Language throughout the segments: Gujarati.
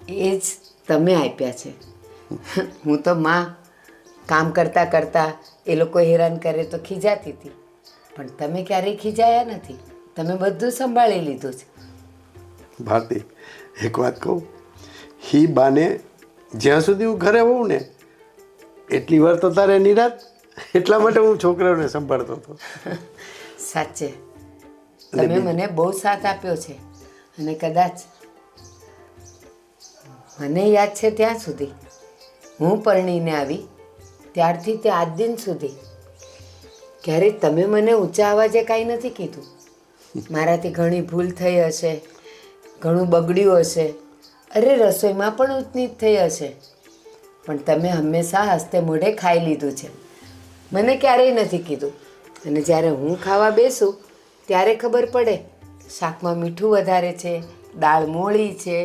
એ જ તમે આપ્યા છે. હું તો માં કામ કરતાં કરતાં એ લોકો હેરાન કરે તો ખીજાતી હતી, પણ તમે ક્યારેય ખીજાયા નથી. તમે બધું સંભાળી લીધું છે. ભારતી, એક વાત કહું, હી બાને જ્યાં સુધી હું ઘરે હોઉં ને એટલી વાર તો તારે નિરાત, એટલા માટે હું છોકરાઓને સંભાળતો હતો. સાચે તમે મને બહુ સાથ આપ્યો છે. અને કદાચ મને યાદ છે ત્યાં સુધી, હું પરણીને આવી ત્યારથી તે આજ દિન સુધી ક્યારેય તમે મને ઊંચા અવાજે કાંઈ નથી કીધું. મારાથી ઘણી ભૂલ થઈ હશે, ઘણું બગડ્યું હશે, અરે રસોઈમાં પણ ઊંચનીચ થઈ હશે, પણ તમે હંમેશા હસતે મોઢે ખાઈ લીધું છે. મને ક્યારેય નથી કીધું. અને જ્યારે હું ખાવા બેસું ત્યારે ખબર પડે શાકમાં મીઠું વધારે છે, દાળ મોળી છે,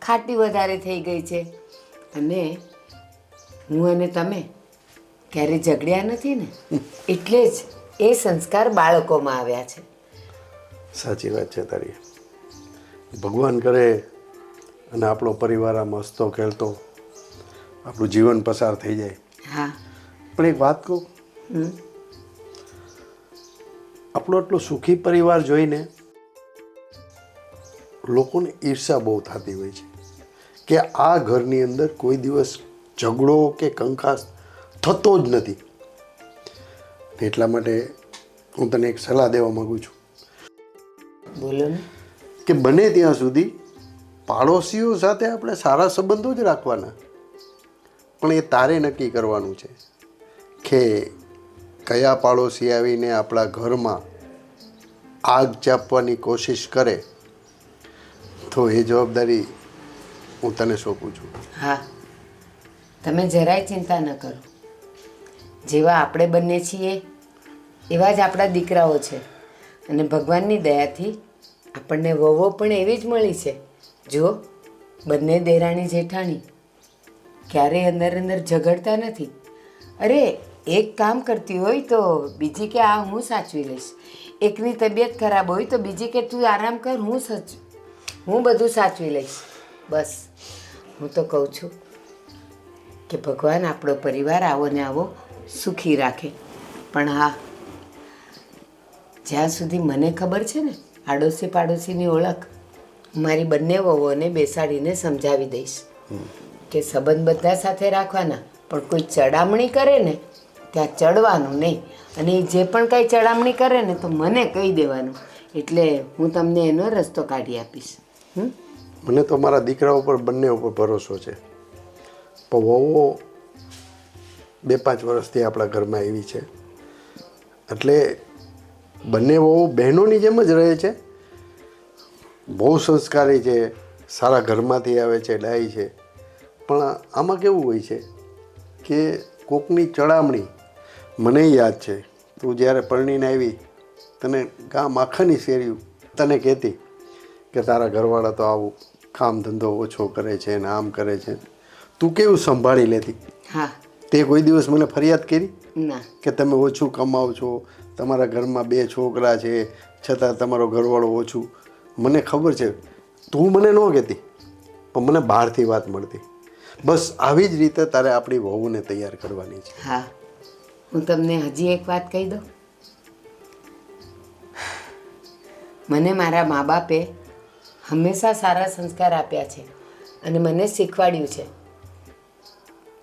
ખાટી વધારે થઈ ગઈ છે. અને હું અને તમે ક્યારેય ઝઘડ્યા નથી ને, એટલે જ એ સંસ્કાર બાળકોમાં આવ્યા છે. સાચી વાત છે તારી. ભગવાન કરે અને આપણો પરિવાર આમ હસતો ખેલતો આપણું જીવન પસાર થઈ જાય. હા. પણ એક વાત કહું, આપણો એટલો સુખી પરિવાર જોઈને લોકોને ઈર્ષા બહુ થતી હોય છે કે આ ઘરની અંદર કોઈ દિવસ ઝઘડો કે કંકાસ થતો જ નથી. એટલા માટે હું તને એક સલાહ દેવા માગું છું. બોલો ને. કે બને ત્યાં સુધી પાડોશીઓ સાથે આપણે સારા સંબંધો જ રાખવાના, પણ એ તારે નક્કી કરવાનું છે કે કયા પાડોશી આવીને આપણા ઘરમાં આગ ચાપવાની કોશિશ કરે તો એ જવાબદારી હું તને સોંપું છું. હા, તમે જરાય ચિંતા ન કરો. જેવા આપણે બંને છીએ એવા જ આપણા દીકરાઓ છે. અને ભગવાનની દયાથી આપણને વહુઓ પણ એવી જ મળી છે. જો બંને દેરાણી જેઠાણી ક્યારેય અંદર અંદર ઝઘડતા નથી. અરે એક કામ કરતી હોય તો બીજી કે આ હું સાચવી લઈશ, એકની તબિયત ખરાબ હોય તો બીજી કે તું આરામ કર, હું બધું સાચવી લઈશ. બસ હું તો કહું છું કે ભગવાન આપણો પરિવાર આવો ને આવો સુખી રાખે. પણ હા, જ્યાં સુધી મને ખબર છે ને આડોશી પાડોશીની ઓળખ, મારી બંને વહુઓને બેસાડીને સમજાવી દઈશ કે સંબંધ બધા સાથે રાખવાના, પણ કોઈ ચડામણી કરે ને ત્યાં ચડવાનું નહીં. અને જે પણ કાંઈ ચડામણી કરે ને તો મને કહી દેવાનું, એટલે હું તમને એનો રસ્તો કાઢી આપીશ. મને તો મારા દીકરા ઉપર બંને ઉપર ભરોસો છે. પણ વહુઓ 2-5 વર્ષથી આપણા ઘરમાં એવી છે એટલે બંને વહુ બહેનોની જેમ જ રહે છે. બહુ સંસ્કારી છે, સારા ઘરમાંથી આવે છે, ડાઈ છે. પણ આમાં કેવું હોય છે કે કોકની ચડામણી, મને યાદ છે તું જ્યારે પરણીને આવી તને ગામ આખાની શેરીઓ તને કહેતી કે તારા ઘરવાળા તો આવું કામ ધંધો ઓછો કરે છે ને આમ કરે છે. તું કેવું સંભાળી લેતી. હા. તે કોઈ દિવસ મને ફરિયાદ કરી ના. કે તમે ઓછું કમાવ છો, તમારા ઘરમાં 2 છોકરા છે છતાં તમારો ઘરવાળો ઓછું? મને ખબર છે, તું મને ન કહેતી પણ મને બહારથી વાત મળતી. બસ આવી જ રીતે તારે આપણી વહુને તૈયાર કરવાની છે. હા, હું તમને હજી એક વાત કહી દઉં. મને મારા મા બાપે હંમેશા સારા સંસ્કાર આપ્યા છે અને મને શીખવાડ્યું છે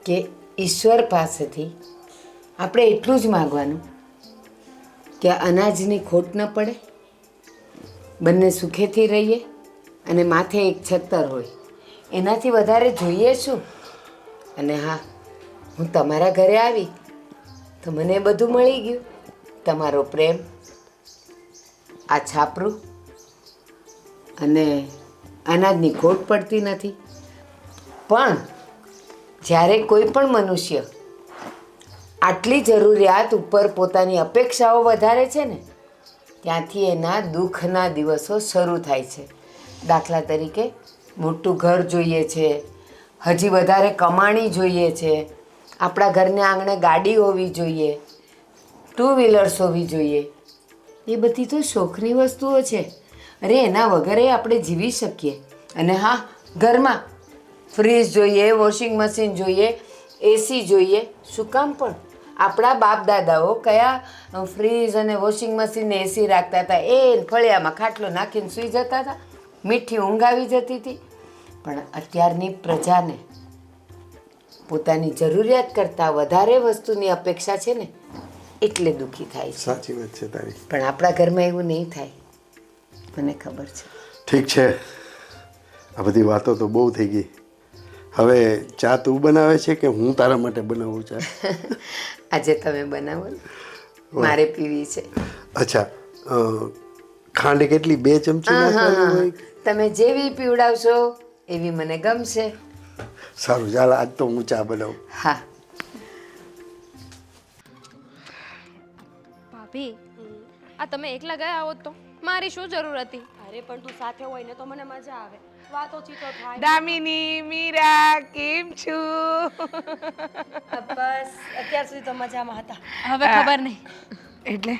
કે ઈશ્વર પાસેથી આપણે એટલું જ માગવાનું કે અનાજની ખોટ ન પડે, બંને સુખેથી રહીએ અને માથે એક છત્તર હોય. એનાથી વધારે જોઈએ શું? અને હા, હું તમારા ઘરે આવી તો મને બધું મળી ગયું. તમારો પ્રેમ, આ છાપરું, અને અનાજની ખોટ પડતી નથી. પણ જ્યારે કોઈ પણ મનુષ્ય આટલી જરૂરિયાત ઉપર પોતાની અપેક્ષાઓ વધારે છે ને ત્યાંથી એના દુઃખના દિવસો શરૂ થાય છે. દાખલા તરીકે મોટું ઘર જોઈએ છે, હજી વધારે કમાણી જોઈએ છે, આપણા ઘરને આંગણે ગાડી હોવી જોઈએ, 2 વ્હીલર્સ હોવી જોઈએ. એ બધી તો શોખની વસ્તુઓ છે. અરે એના વગરે આપણે જીવી શકીએ. અને હા, ઘરમાં ફ્રીજ જોઈએ, વોશિંગ મશીન જોઈએ, એસી જોઈએ. શું કામ પણ આપણા બાપ દાદાઓ કયા ફ્રીજ અને વોશિંગ મશીન ને એસી રાખતા હતા? એ ફળિયામાં ખાટલો નાખીને સૂઈ જતા હતા, મીઠી ઊંઘ આવી જતી હતી. પણ અત્યારની પ્રજાને પોતાની જરૂરિયાત કરતાં વધારે વસ્તુની અપેક્ષા છે ને, એટલે દુઃખી થાય છે. સાચી વાત છે તારી. પણ આપણા ઘરમાં એવું નહીં થાય, મને ખબર છે. ઠીક છે, આ બધી વાતો તો બહુ થઈ ગઈ. હવે ચા તું બનાવે છે કે હું તારા માટે બનાવું ચા? આજે તમે બનાવો ને, મારે પીવી છે. અચ્છા, ખાંડ કેટલી? 2 ચમચી નાખવાની હોય? તમે જેવી પીવડાવશો એવી મને ગમશે. સારું, ચાલ આજ તો હું ચા બનાવું. હા. ભાભી, આ તમે એકલા ગયા હોત તો મારી શું જરૂર હતી? અરે પણ તું સાથે હોય ને તો મને મજા આવે, વાતો ચીતો થાય. દામિની, મીરા, કેમ છો? બસ અત્યાર સુધી તો મજામાં હતા. હવે ખબર નહીં. એટલે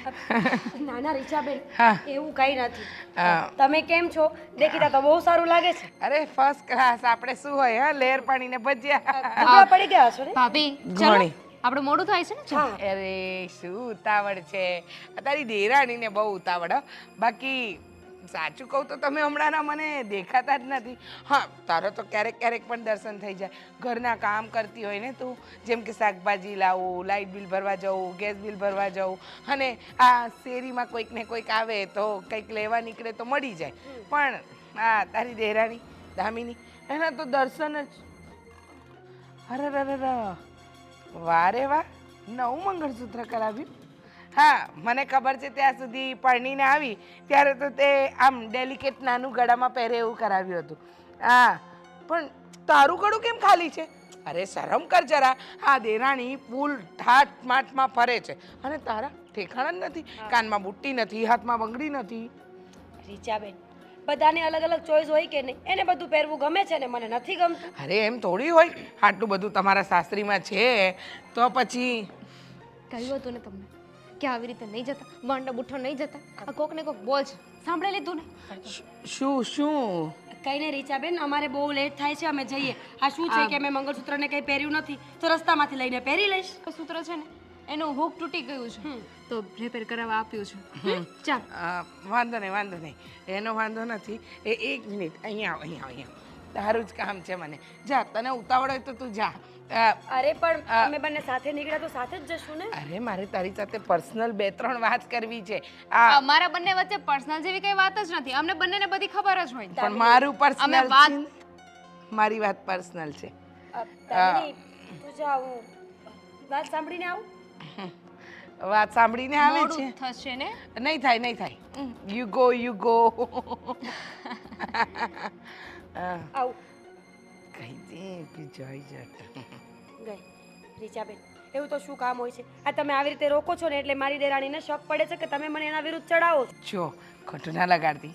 નાના રીચાબેન, હા. એવું કઈ નથી. હા. તમે કેમ છો? દેખીતા તો બહુ સારું લાગે છે. અરે ફર્સ્ટ ક્લાસ. આપણે શું હોય હા, લેર પાણી ને ભજીયા. ભૂખ્યા પડી ગયા છો ને? ભાભી, ચલો ઘણી. આપણે મોડું થાય છે ને. હા. અરે શું ઉતાવળ છે તારી દેરાણીને, બહુ ઉતાવળ હો. બાકી સાચું કહું તો તમે હમણાંના મને દેખાતા જ નથી. હા, તારો તો ક્યારેક ક્યારેક પણ દર્શન થઈ જાય. ઘરના કામ કરતી હોય ને તું, જેમ કે શાકભાજી લાવું, લાઇટ બિલ ભરવા જવું, ગેસ બિલ ભરવા જવું, અને આ શેરીમાં કોઈક ને કોઈક આવે તો કંઈક લેવા નીકળે તો મળી જાય. પણ હા, તારી દેરાણી દામિની, એના તો દર્શન જ. અરે વારે વાહ, નવું મંગળસૂત્ર કરાવ્યું. હા, મને ખબર છે ત્યાં સુધી પરણીને આવી ત્યારે તો તે આમ ડેલિકેટ નાનું ગળામાં પહેરે એવું કરાવ્યું હતું. હા, પણ તારું ગળું કેમ ખાલી છે? અરે શરમ કર જરા. આ દેરાણી ફૂલ ઠાઠ માઠમાં ફરે છે અને તારા ઠેકાણા જ નથી. કાનમાં બુટ્ટી નથી, હાથમાં બંગડી નથી. રીચાબેન, બધાને અલગ અલગ ચોઈસ હોય કે નહીં? એને બધું પહેરવું ગમે છે ને મને નથી ગમતું. અરે એમ થોડી હોય, આટલું બધું તમારા સાસરીમાં છે તો પછી. કહ્યું હતું ને તમને કે આવી રીતે નહીં જતા, વાંડા બુઠ્ઠો નહીં જતા. આ કોક ને કોક બોલ છે, સાંભળી લીધું ને? શું? કઈ નહીં રીચાબેન, અમારે બહુ લેટ થાય છે, અમે જઈએ. આ શું છે કે મેં મંગળસૂત્રને કંઈ પહેર્યું નથી તો રસ્તામાંથી લઈને પહેરી લઈશ. સૂત્ર છે ને એનું હુક તૂટી ગયું છે તો રિપેર કરાવવા આપ્યું છે. ચાલ. વાંધો નહીં. એનો વાંધો નથી. એ 1 મિનિટ, અહીંયા આવ. તારું જ કામ છે મને. જા, તને ઉતાવળ હોય તો તું જા. અરે પણ અમે બંને સાથે નીકળ્યા તો સાથે જ જશું ને? અરે મારે તારી સાથે પર્સનલ 2-3 વાત કરવી છે. અમારા બંને વચ્ચે પર્સનલ જેવી કઈ વાત જ નથી. અમને બંનેને બધી ખબર જ હોય. પણ મારું પર્સનલ અમે વાત- છે. મારી વાત પર્સનલ છે. દામિની, તું જા, હું વાત સાંભળીને આવું. વાત સાંભળીને આવે છે? મોડું થશે ને? નહીં થાય. You go. આવું. કઈ દે જોઈ જતા. ગઈ રીચાબેન, એવું તો શું કામ હોય છે? આ તમે આવી રીતે રોકો છો ને એટલે મારી દેરાણીને શક પડે છે કે તમે મને એના વિરુદ્ધ ચડાવો છો. જો ખોટું ના લગાડતી.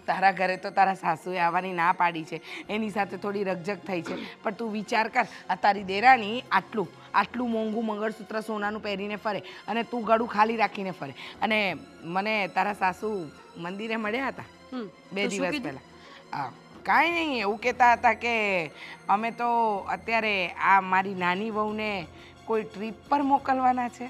તારા ઘરે તો તારા સાસુએ આવવાની ના પાડી છે, એની સાથે થોડી રકઝક થઈ છે. પણ તું વિચાર કર, આ તારી દેરાણી આટલું મોંઘું મંગળસૂત્ર સોનાનું પહેરીને ફરે અને તું ગળું ખાલી રાખીને ફરે. અને મને તારા સાસુ મંદિરે મળ્યા હતા 2 દિવસ પહેલાં. કાંઈ નહીં, એવું કહેતા હતા કે અમે તો અત્યારે આ મારી નાની વહુને કોઈ ટ્રીપ પર મોકલવાના છે.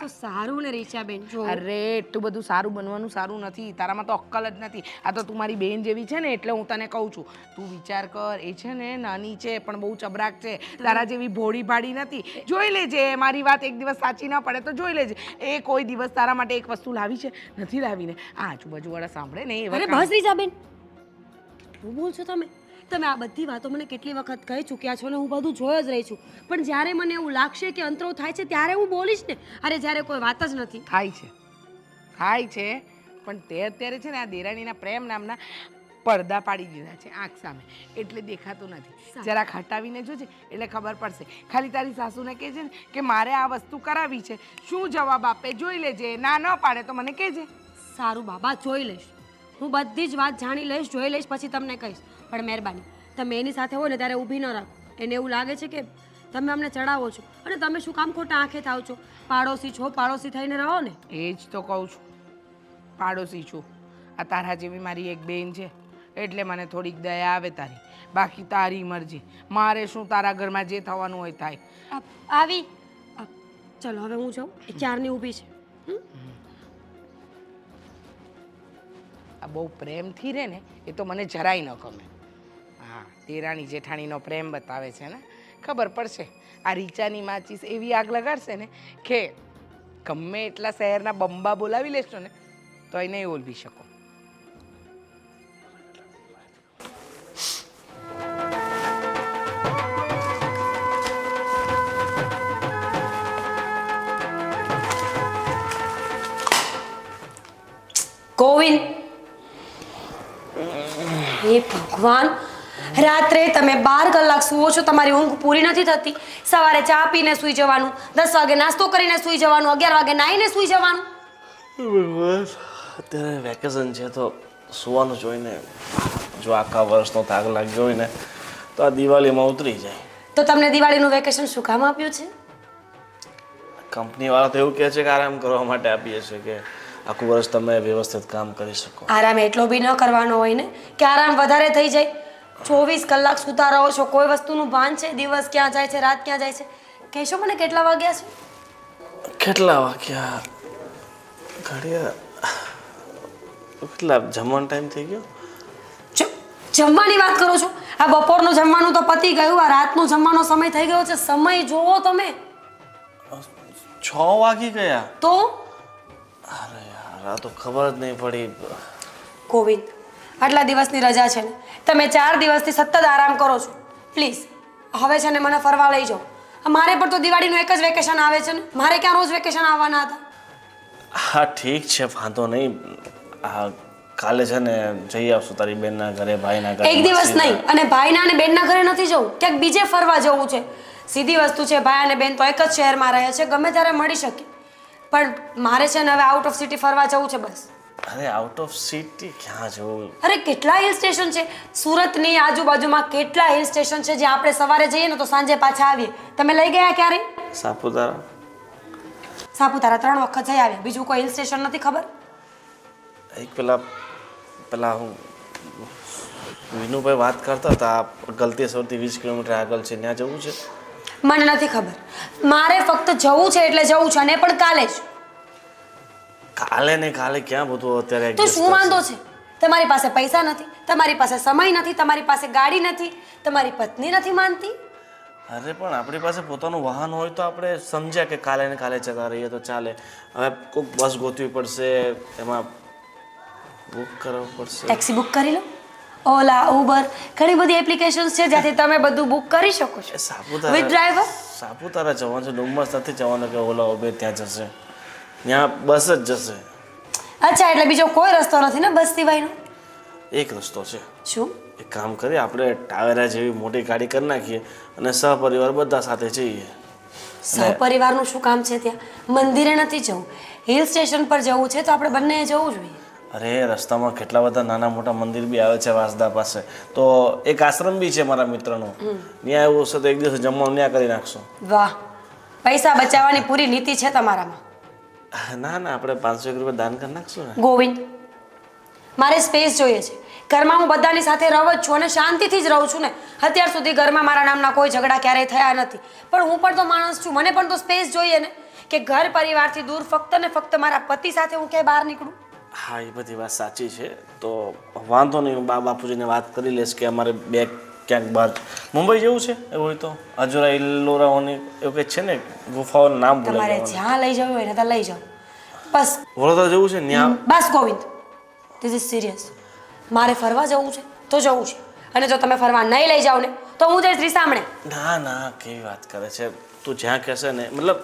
તો સારું ને રીચાબેન. જો અરે એટલું બધું સારું બનવાનું સારું નથી. તારામાં તો અક્કલ જ નથી. આ તો તું મારી બેન જેવી છે ને એટલે હું તને કહું છું. તું વિચાર કર, એ છે ને નાની છે પણ બહુ ચબરાક છે. તારા જેવી ભોળી ભાડી નથી. જોઈ લેજે, મારી વાત એક દિવસ સાચી ના પડે તો જોઈ લેજે. એ કોઈ દિવસ તારા માટે એક વસ્તુ લાવી છે? નથી લાવીને. આ આજુબાજુવાળા સાંભળે ને અરે બસ રીચાબેન, કેટલું બોલ છો તમે? તમે આ બધી વાતો મને કેટલી વખત કહી ચૂક્યા છો ને હું બધું જોઈ જ રહી છું. પણ જ્યારે મને એવું લાગશે કે અંતરો થાય છે ત્યારે હું બોલીશ ને. અરે જ્યારે કોઈ વાત જ નથી. થાય છે પણ તે અત્યારે છે ને આ દેરાણીના પ્રેમ નામના પડદા પાડી દીધા છે આંખ સામે, એટલે દેખાતું નથી. જરાક હટાવીને જોજે એટલે ખબર પડશે. ખાલી તારી સાસુને કહેજે ને કે મારે આ વસ્તુ કરાવી છે, શું જવાબ આપે જોઈ લેજે. ના ન પાડે તો મને કહેજે. સારું બાબા, જોઈ લઈશ. હું બધી જ વાત જાણી લઈશ, જોઈ લઈશ, પછી તમને કહીશ. પણ મહેરબાની, તમે એની સાથે હોય ને ત્યારે ઊભી ન રાખો. એને એવું લાગે છે કે તમે અમને ચડાવો છો અને તમે શું કામ ખોટા આંખે થાવ છો? પાડોશી છો, પાડોશી થઈને રહો ને. એ જ તો કહું છું, પાડોશી છું. આ તારા જેવી મારી એક બેન છે, એટલે મને થોડીક દયા આવે તારી. બાકી તારી મરજી, મારે શું, તારા ઘરમાં જે થવાનું હોય થાય. આવી ચલો હવે હું જાઉં, એ ક્યારની ઊભી છે. આ બહુ પ્રેમથી રહે ને એ તો મને જરાય ન ગમે. હા, દેરાણી જેઠાણીનો પ્રેમ બતાવે છે ને, ખબર પડશે. આ રીચાની માચીસ એવી આગ લગાડશે ને કે ગમે એટલા શહેરના બંબા બોલાવી લેશો ને તો એ નહીં ઓલવી શકો. ગોવિંદ, હે ભગવાન, રાત્રે તમે 12 કલાક સૂવો છો, તમારી ઊંઘ પૂરી નથી થતી. સવારે ચા પીને સૂઈ જવાનું, 10 વાગે નાસ્તો કરીને સૂઈ જવાનું, 11 વાગે નાહીને સૂઈ જવાનું. બસ અત્યારે વેકેશન છે તો સુવાનું જોઈને જો આખા વર્ષનો થાક લાગ્યો હોય ને તો આ દિવાળીમાં ઉતરી જાય. તો તમને દિવાળીનું વેકેશન શું કામ આપ્યું છે? કંપનીવાળા તો એવું કહે છે કે આરામ કરવા માટે આપીએ છીએ કે આખું વર્ષ તમે વ્યવસ્થિત કામ કરી શકો. આરામ એટલો બી ન કરવાનો હોય ને કે આરામ વધારે થઈ જાય. 24 કલાક સૂતા રહો છો, કોઈ વસ્તુનું ભાન છે? દિવસ ક્યાં જાય છે, રાત ક્યાં જાય છે? કહેશો મને કેટલા વાગ્યા છે? કેટલા વાગ્યા? ઘડિયા કેટલા જમવાનો ટાઈમ થઈ ગયો? જમવાની વાત કરો છો? આ બપોરનું જમવાનું તો પતી ગયું, આ રાતનું જમવાનો સમય થઈ ગયો છે. સમય જોવો તમે. 6 વાગી ગયા. તો અરે યાર, આ તો ખબર જ નહીં પડી. ગોવિંદ, આટલા દિવસની રજા છે ને, તમે 4 દિવસથી સતત આરામ કરો છો. પ્લીઝ હવે છે ને મને ફરવા લઈ જાઓ. મારે પણ તો દિવાળીનું એક જ વેકેશન આવે છે ને, મારે ક્યાં રોજ વેકેશન આવવાના હતા? હા ઠીક છે, વાંધો નહીં. કાલે છે ને જઈ આવશું તારી બેનના ઘરે, ભાઈના ઘરે. એક દિવસ નહીં, અને ભાઈના અને બેનના ઘરે નથી જવું, ક્યાંક બીજે ફરવા જવું છે. સીધી વસ્તુ છે, ભાઈ અને બેન તો એક જ શહેરમાં રહે છે, ગમે ત્યારે મળી શકે. પણ મારે છે ને હવે આઉટ ઓફ સિટી ફરવા જવું છે બસ. અરે આઉટ ઓફ સિટી ક્યાં જવું? અરે કેટલા હિલ સ્ટેશન છે સુરતની આજુબાજુમાં, કેટલા હિલ સ્ટેશન છે જ્યાં આપણે સવારે જઈએ ને તો સાંજે પાછા આવીએ. તમે લઈ ગયા ક્યારે? સાપુતારા. સાપુતારા 3 વખત જઈ આવ્યા, બીજું કોઈ હિલ સ્ટેશન નથી ખબર? એક પેલા હું વિનુભાઈ વાત કરતા હતા, ગલતેશ્વરથી 20 કિલોમીટર આગળ છે, ત્યાં જવું છે. મને નથી ખબર, મારે ફક્ત જવું છે એટલે જવું છે, અને પણ કાલે જ. કાલે ને કાલે ક્યાં બધું અત્યારે તો શું વાંધો છે? તમારી પાસે પૈસા નથી, તમારી પાસે સમય નથી, તમારી પાસે ગાડી નથી, તમારી પત્ની નથી માનતી. અરે પણ આપણી પાસે પોતાનું વાહન હોય તો આપણે સમજ્યા કે કાલે ને કાલે જતા રહીએ તો ચાલે. હવે કોઈક બસ ગોતવી પડશે, એમાં બુક કરવું પડશે. ટેક્સી બુક કરી લો, ઓલા, ઉબર, ઘણી બધી એપ્લિકેશન્સ છે જ્યાંથી તમે બધું બુક કરી શકો છો. With driver. સાપુતારા જવાનું છે, ડુમસ નથી જવાનું કે ઓલા ઉબેર ત્યાં જશે, ત્યાં બસ જ જશે. અચ્છા, એટલે બીજો કોઈ રસ્તો નથી ને બસ સિવાયનો? એક રસ્તો છે. શું? એક કામ કરીએ, આપણે ટાવેરા જેવી મોટી ગાડી કરી નાખીએ અને સહપરિવાર બધા સાથે જઈએ. સહપરિવારનું શું કામ છે ત્યાં? મંદિરે નથી જવું, હિલ સ્ટેશન પર જવું છે તો આપણે બંને જવું જોઈએ. અરે રસ્તામાં કેટલા બધા નાના મોટા મંદિર બી આવે છે વાસદા પાસે, તો એક આશ્રમ બી છે મારા મિત્રનો, ત્યાં એવું હશે તો એક દિવસ જમવાનું ત્યાં કરી નાખશો. વાહ, પૈસા બચાવવાની પૂરી નીતિ છે તમારામાં. ના ના, આપણે 500 રૂપિયા દાન કરી નાખશું ને. ગોવિંદ, મારે સ્પેસ જોઈએ છે. ઘરમાં હું બધાની સાથે રહું જ છું અને શાંતિથી જ રહું છું ને. અત્યાર સુધી ઘરમાં મારા નામના કોઈ ઝઘડા ક્યારેય થયા નથી, પણ હું પણ તો માણસ છું, મને પણ તો સ્પેસ જોઈએ ને, કે ઘર પરિવારથી દૂર ફક્ત ને ફક્ત મારા પતિ સાથે હું ક્યાંય બહાર નીકળું. હા, એ બધી વાત સાચી છે, તો વાંધો નહીં, હું બાપુજીને વાત કરી લઈશ કે અમારે બે ક્યાંક બહાર મુંબઈ જવું છે. એવું હોય તો અજોરા ઇલ્લોરાઓની એવું કંઈક છે ને ગુફાઓનું નામ તમારે બોલે, જ્યાં લઈ જવું હોય ને ત્યાં લઈ જાઓ બસ. વડોદરા જવું છે ત્યાં. બસ ગોવિંદ, ધીસ ઇઝ સિરિયસ. મારે ફરવા જવું છે તો જવું છે, અને જો તમે ફરવા નહીં લઈ જાઓ ને તો હું જઈશ રીસામણે. ના ના, કેવી વાત કરે છે તું. જ્યાં કહેશે ને, મતલબ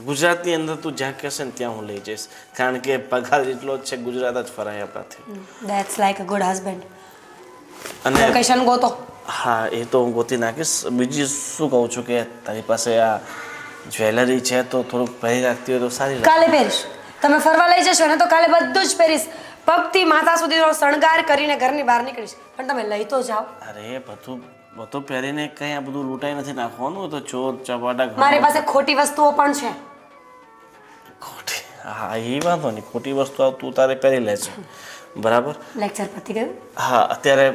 ગુજરાતની અંદર તું જ્યાં કહેશે ને ત્યાં હું લઈ જઈશ, કારણ કે પગાર એટલો જ છે, ગુજરાત જ ફરાય આપણાથી. That's like a good husband. અને લોકેશન ગોતો. હા, એ તો હું ગોતી નાખીશ. બીજી શું કહું છું કે તારી પાસે આ જ્વેલરી છે તો થોડુંક પહેરી રાખતી હોય તો સારી લાગે. કાલે પહેરીશ. તમે ફરવા લઈ જશો ને તો કાલે બધું જ પહેરીશ, પગથી માથા સુધીનો શણગાર કરીને ઘરની બહાર નીકળીશ. પણ તમે લઈ તો જાઓ. અરે બધું પહેરીને કંઈ આ બધું લૂંટાઈ નથી નાખવાનું, તો ચોર ચપાટા. મારી પાસે ખોટી વસ્તુઓ પણ છે. ખોટી? હા, એ વાંધો નહીં, ખોટી વસ્તુ તું તારે પહેરી લે છે, બરાબર. લેક્ચર પતી ગયું? હા અત્યારે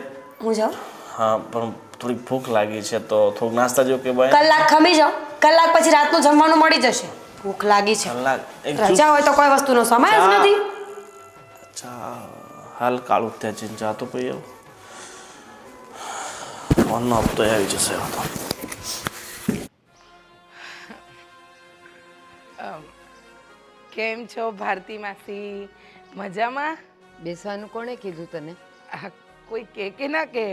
હું જાઉં? હા પણ થોડીક ભૂખ લાગી છે તો થોડુંક નાસ્તા જેવું કે ભાઈ કલાક ખમી જાઓ, કલાક પછી રાતનું જમવાનું મળી જશે. ભૂખ લાગી છે. કલાક એક રજા હોય તો કોઈ વસ્તુનો સમય જ નથી. ચા હાલ કાળું ત્યાં જઈને ચા તો પી આવું. ફોનનો હપ્તો આવી જશે હવે તો. કેમ છો ભારતી માસી? મજામાં? બેસવાનું કોણે કીધું તને? આ કોઈ કે ના કે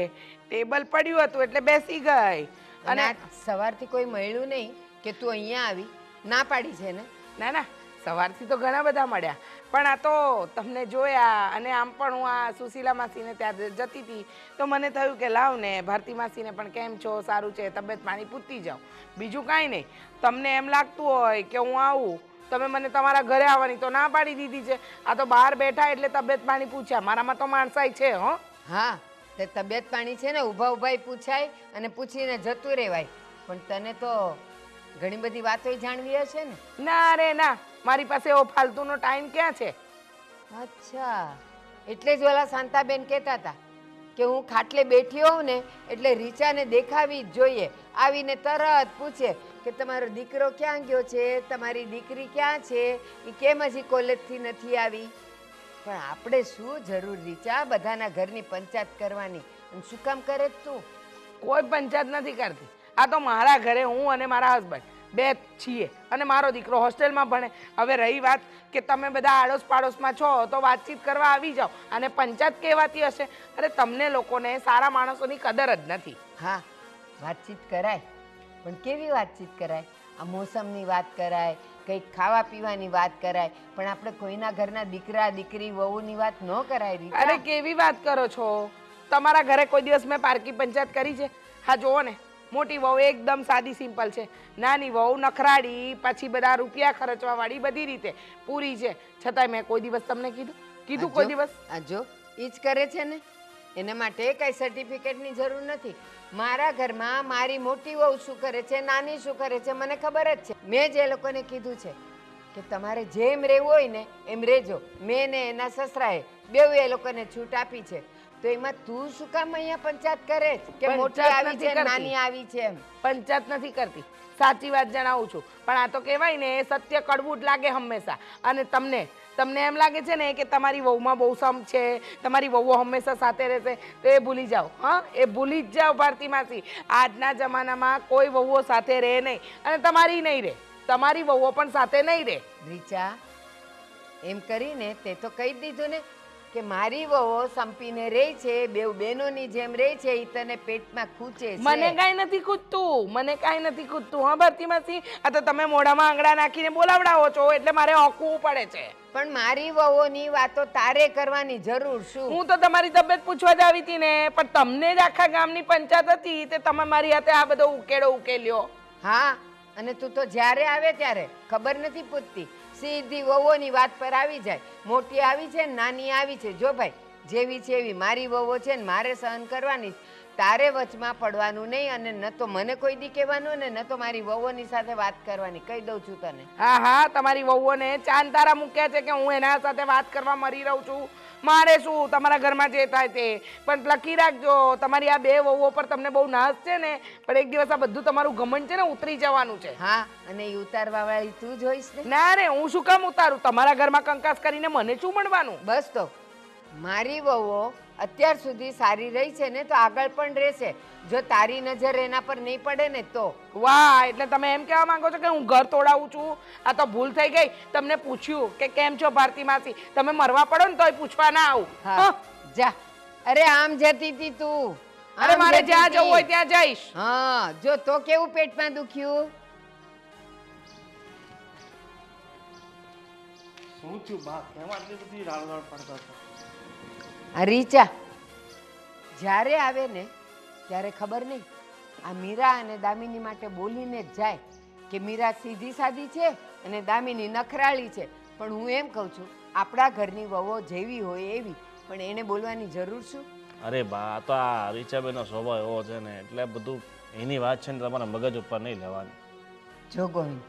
ટેબલ પડ્યું હતું એટલે બેસી ગઈ. અને આજ સવારથી કોઈ મળ્યું નહીં કે તું અહીંયા આવી? ના પાડી છે ને? ના ના સવારથી તો ઘણા બધા મળ્યા પણ આ તો તમને જોયા અને આમ પણ હું આ સુશીલા માસીને ત્યાં જતી હતી તો મને થયું કે લાવ ને ભારતી માસીને પણ કેમ છો, સારું છે, તબિયત પાણી પૂછતી જાઉં. બીજું કાંઈ નહીં. તમને એમ લાગતું હોય કે હું આવું, તમે મને તમારા ઘરે આવવાની તો ના પાડી દીધી છે. આ તો બહાર બેઠા એટલે તબિયત પાણી પૂછ્યા. મારામાં તો માણસાઈ છે. હો હા, તે તબિયત પાણી છે ને ઊભા ઊભા પૂછાય અને પૂછીને જતું રહેવાય. પણ તને તો ઘણી બધી વાતો જાણવી હશે ને? ના રે ના, મારી પાસે એવો ફાલતુનો ટાઈમ ક્યાં છે? અચ્છા, એટલે જ ઓલા શાંતાબેન કહેતા હતા કે હું ખાટલે બેઠી હોઉં ને એટલે રીચાને દેખાવી જ જોઈએ. આવીને તરત પૂછે કે તમારો દીકરો ક્યાં ગયો છે, તમારી દીકરી ક્યાં છે, એ કેમ હજી કોલેજથી નથી આવી. પણ આપણે શું જરૂર રીચા બધાના ઘરની પંચાયત કરવાની? અને શું કામ કરે જ તું? કોઈ પંચાયત નથી કરતી. આ તો મારા ઘરે હું અને મારા હસબન્ડ બે છીએ અને મારો દીકરો હોસ્ટેલમાં ભણે. હવે રહી વાત કે તમે બધા આડોશ પાડોશમાં છો તો વાતચીત કરવા આવી જાઓ અને પંચાયત કહેવાતી હશે. અરે તમને લોકોને સારા માણસોની કદર જ નથી. હા, વાતચીત કરાય પણ કેવી વાતચીત કરાય? આ મોસમની વાત કરાય, કંઈક ખાવા પીવાની વાત કરાય, પણ આપણે કોઈના ઘરના દીકરા દીકરી વહુની વાત ન કરાય રીચા. અરે કેવી વાત કરો છો? તમારા ઘરે કોઈ દિવસ મેં પારકી પંચાયત કરી છે? હા જુઓ ને, મોટી વહુ એકદમ સાદી સિમ્પલ છે, નાની વહુ નખરાડી, પછી બધા રૂપિયા ખર્ચવા વાળી, બધી રીતે પૂરી છે. છતાંય મેં કોઈ દિવસ તમને કીધું કોઈ દિવસ? આ જો ઈ જ કરે છે ને, એના માટે કઈ સર્ટિફિકેટની જરૂર નથી. મારા ઘરમાં મારી મોટી વહુ શું કરે છે, નાની શું કરે છે, મને ખબર જ છે. મેં જ એ લોકોને કીધું છે કે તમારે જેમ રહેવું હોય ને એમ રહેજો. મેં ને એના સસરાએ બેઉ એ લોકોને છૂટ આપી છે. તો એમાં તું શું કામ અહીંયા પંચાયત કરે છે કે મોટી પંચાયત આવી નથી છે કરતી. નાની આવી છે એમ? પંચાયત નથી કરતી, સાચી વાત જણાવું છું. પણ આ તો કહેવાય ને, સત્ય કડવું જ લાગે હંમેશા. અને તમને એમ લાગે છે ને કે તમારી વહુમાં બહુ સમ છે, તમારી વહુઓ હંમેશા સાથે રહેશે, તો એ ભૂલી જાઓ. હા, એ ભૂલી જ જાઓ ભારતી માસી. આજના જમાનામાં કોઈ વહુઓ સાથે રહે નહીં અને તમારી નહીં રહે, તમારી વહુઓ પણ સાથે નહીં રહે. રીચા, એમ કરીને તે તો કહી દીધું ને કે મારી વહુઓ સંપીને રહે છે, બેઉ બહેનોની જેમ રહે છે, ઈ તને પેટમાં ખૂંચે છે. મને કાંઈ નથી ખૂટતું, મને કાંઈ નથી ખૂટતું. હા ભારતી માસી, આ તો તમે મોઢામાં આંગળા નાખીને બોલાવડાવો છો એટલે મારે હોકવું પડે છે. પણ મારી વહુઓની વાતો તારે કરવાની જરૂર શું? હું તો તમારી તબિયત પૂછવા જ આવી હતી ને, પણ તમને જ આખા ગામની પંચાયત હતી તે તમે મારી હાથે આ બધો ઉકેલ્યો. હા, અને તું તો જ્યારે આવે ત્યારે ખબર નથી પૂછતી, સીધી વહુઓની વાત પર આવી જાય. મોટી આવી છે ને નાની આવી છે, જો ભાઈ જેવી છે એવી મારી વહુઓ છે ને મારે સહન કરવાની. તારે વચમાં પડવાનું નહીં અને ન તો મને કોઈ દી કહેવાનું ને ન તો મારી વહુઓની સાથે વાત કરવાની. કહી દઉં છું તને. હા હા, તમારી વહુઓને ચાંદ તારા મૂક્યા છે કે હું એના સાથે વાત કરવા મરી રહું છું. મારે શું, તમારા ઘરમાં જે થાય તે. પણ લખી રાખજો, તમારી આ બે વહુઓ પર તમને બહુ નાશ છે ને, પણ એક દિવસ આ બધું તમારું ઘમંડ છે ને ઉતરી જવાનું છે. હા, અને એ ઉતારવા વાળી તું જોઈશ ને. ના રે, હું શું કામ ઉતારું? તમારા ઘરમાં કંકાસ કરીને મને શું મળવાનું? બસ તો મારી વહુઓ અત્યાર સુધી સારી રહી છે ને તો આગળ પણ રહેશે, જો તારી નજર એના પર નહીં પડે ને તો. વાહ, એટલે તમે એમ કહેવા માંગો છો કે હું ઘર તોડાવું છું? આ તો ભૂલ થઈ ગઈ. તમને પૂછ્યું કે કેમ છો ભારતી માસી, તમે મરવા પડો ને તોય પૂછવા ના આવું. હા, જા. અરે આમ જતી હતી તું. અરે મારે જ્યાં જવું હોય ત્યાં જઈશ. હા, જો તો કેવું પેટમાં દુખ્યું? શું થયું બા? કેમ આટલી બધી રાડવાડ પડતા હતા? આ રીચા જ્યારે આવે ને ત્યારે ખબર નહીં આ મીરા અને દામિની માટે બોલીને જ જાય કે મીરા સીધી સાદી છે અને દામિની નખરાળી છે. પણ હું એમ કહું છું આપણા ઘરની વહુઓ જેવી હોય એવી, પણ એને બોલવાની જરૂર શું? અરે બા, આ તો આ રીચાબેનનો સ્વભાવ એવો છે ને, એટલે બધું એની વાત છે ને તમારા મગજ ઉપર નહીં લેવાની. જો ગોવિંદ,